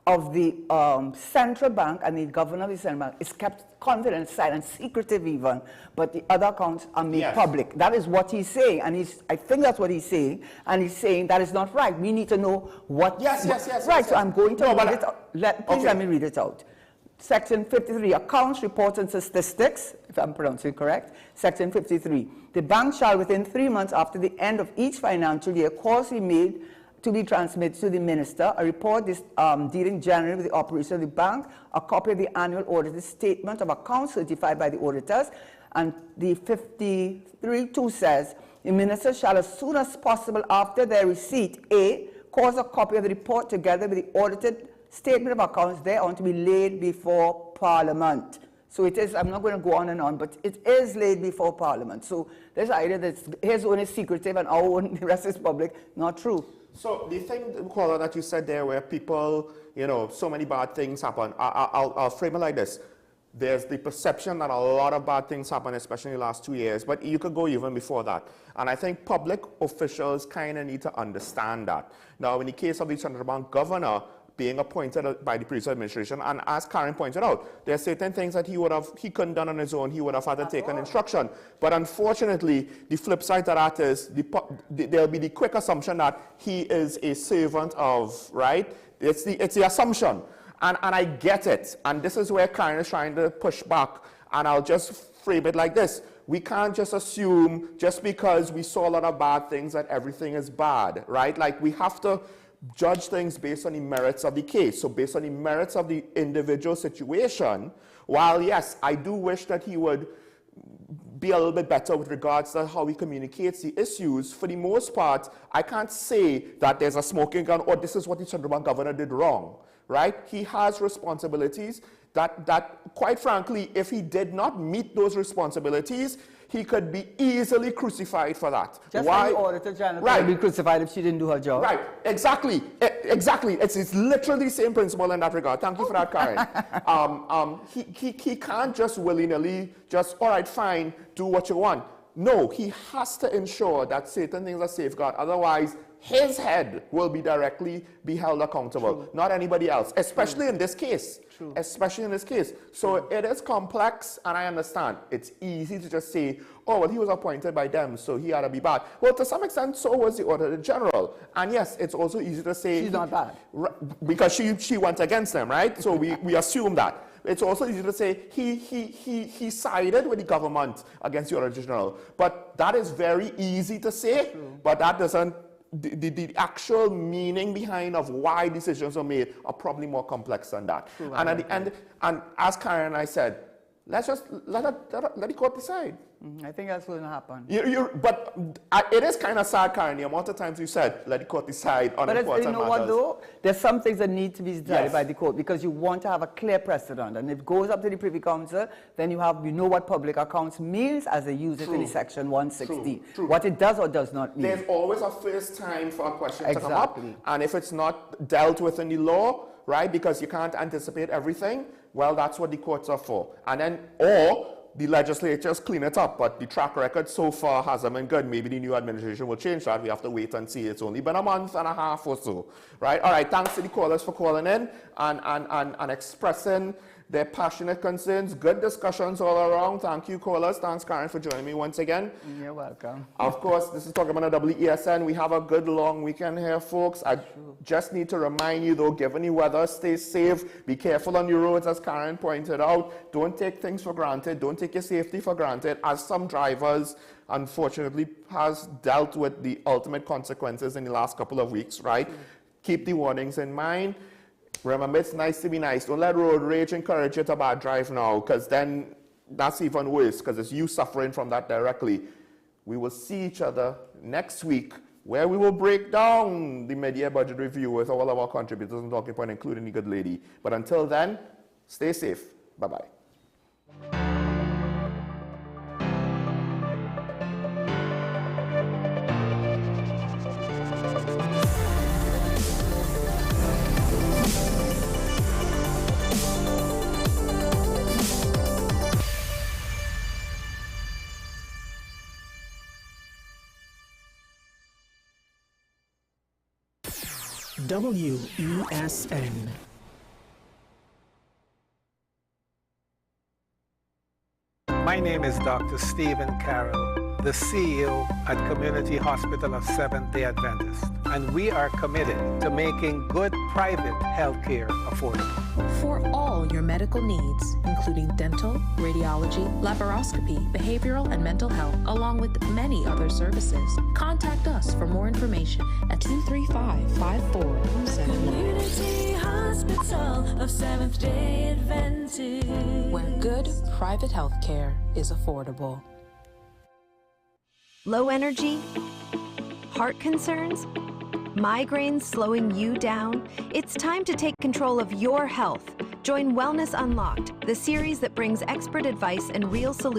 of the central bank and the governor of the central bank is kept confidential, silent, secretive even, but the other accounts are made public. That is what he's saying, and I think that's what he's saying, and he's saying that is not right. We need to know what... Yes. Right, so I'm going to read it out. Please let me read it out. Section 53, accounts, reports, and statistics, if I'm pronouncing it correct. Section 53, the bank shall within 3 months after the end of each financial year cause be made to be transmitted to the minister, a report dealing generally with the operation of the bank, a copy of the annual audited statement of accounts certified by the auditors, and the 53.2 says, the minister shall as soon as possible after their receipt, A, cause a copy of the report together with the audited statement of accounts thereon to be laid before Parliament. So it is, I'm not going to go on and on, but it is laid before Parliament. So this idea that his own is secretive and our own, the rest is public, not true. So the thing, caller, that you said there where people, so many bad things happen, I'll frame it like this. There's the perception that a lot of bad things happen, especially in the last 2 years, but you could go even before that. And I think public officials kind of need to understand that. Now, in the case of the central bank governor, being appointed by the previous administration, and as Karen pointed out, there are certain things that he couldn't done on his own, he would have had to take an instruction. But unfortunately, the flip side to that is there'll be the quick assumption that he is a servant of, right? It's the assumption. And I get it. And this is where Karen is trying to push back. And I'll just frame it like this. We can't just assume, just because we saw a lot of bad things, that everything is bad, right? Like, we have to judge things based on the merits of the case. So based on the merits of the individual situation, while yes, I do wish that he would be a little bit better with regards to how he communicates the issues, for the most part, I can't say that there's a smoking gun or this is what the central bank governor did wrong, right? He has responsibilities that quite frankly, if he did not meet those responsibilities, he could be easily crucified for that. Just like the Auditor General could be crucified if she didn't do her job. Right, exactly. It's literally the same principle in that regard. Thank you for that, Karen. He can't just willy-nilly just, all right, fine, do what you want. No, he has to ensure that certain things are safeguarded. Otherwise, his head will be directly be held accountable, not anybody else, especially in this case. Especially in this case. So it is complex, and I understand. It's easy to just say, oh, well, he was appointed by them, so he had to be bad. Well, to some extent, so was the Auditor General. And yes, it's also easy to say... She's not bad. Because she went against them, right? So we assume that. It's also easy to say he sided with the government against the Auditor General. But that is very easy to say, but that doesn't... The actual meaning behind of why decisions are made are probably more complex than that. And at the end, and as Karen and I said, let's just let the court decide. I think that's going to happen. But it is kind of sad, Karen, the amount of times you said, let the court decide on important matters. But you know what, though? There's some things that need to be decided by the court because you want to have a clear precedent. And if it goes up to the Privy Council, then you know what public accounts means as they use it in the Section 160. What it does or does not mean. There's always a first time for a question to come up. And if it's not dealt with in the law, right, because you can't anticipate everything, well, that's what the courts are for. And then, or the legislatures clean it up, but the track record so far hasn't been good. Maybe the new administration will change that. We have to wait and see. It's only been a month and a half or so, right? All right, thanks to the callers for calling in and expressing their passionate concerns. Good discussions all around. Thank you, callers. Thanks, Karen, for joining me once again. You're welcome. Of course, this is talking about WESN. We have a good long weekend here, folks. I just need to remind you, though, given the weather, stay safe. Be careful on your roads, as Karen pointed out. Don't take things for granted. Don't take your safety for granted, as some drivers, unfortunately, has dealt with the ultimate consequences in the last couple of weeks, right? Keep the warnings in mind. Remember, it's nice to be nice. Don't let road rage encourage you to bad drive now, because then that's even worse, because it's you suffering from that directly. We will see each other next week, where we will break down the mid-year budget review with all of our contributors and talking point, including the good lady. But until then, stay safe. Bye-bye. WESN. My name is Dr. Stephen Carroll, the CEO at Community Hospital of Seventh-day Adventist, and we are committed to making good private healthcare affordable. For all your medical needs, including dental, radiology, laparoscopy, behavioral and mental health, along with many other services, contact us for more information at 235-5479. Community Hospital of Seventh-day Adventist, where good private health care is affordable. Low energy? Heart concerns? Migraines slowing you down? It's time to take control of your health. Join Wellness Unlocked, the series that brings expert advice and real solutions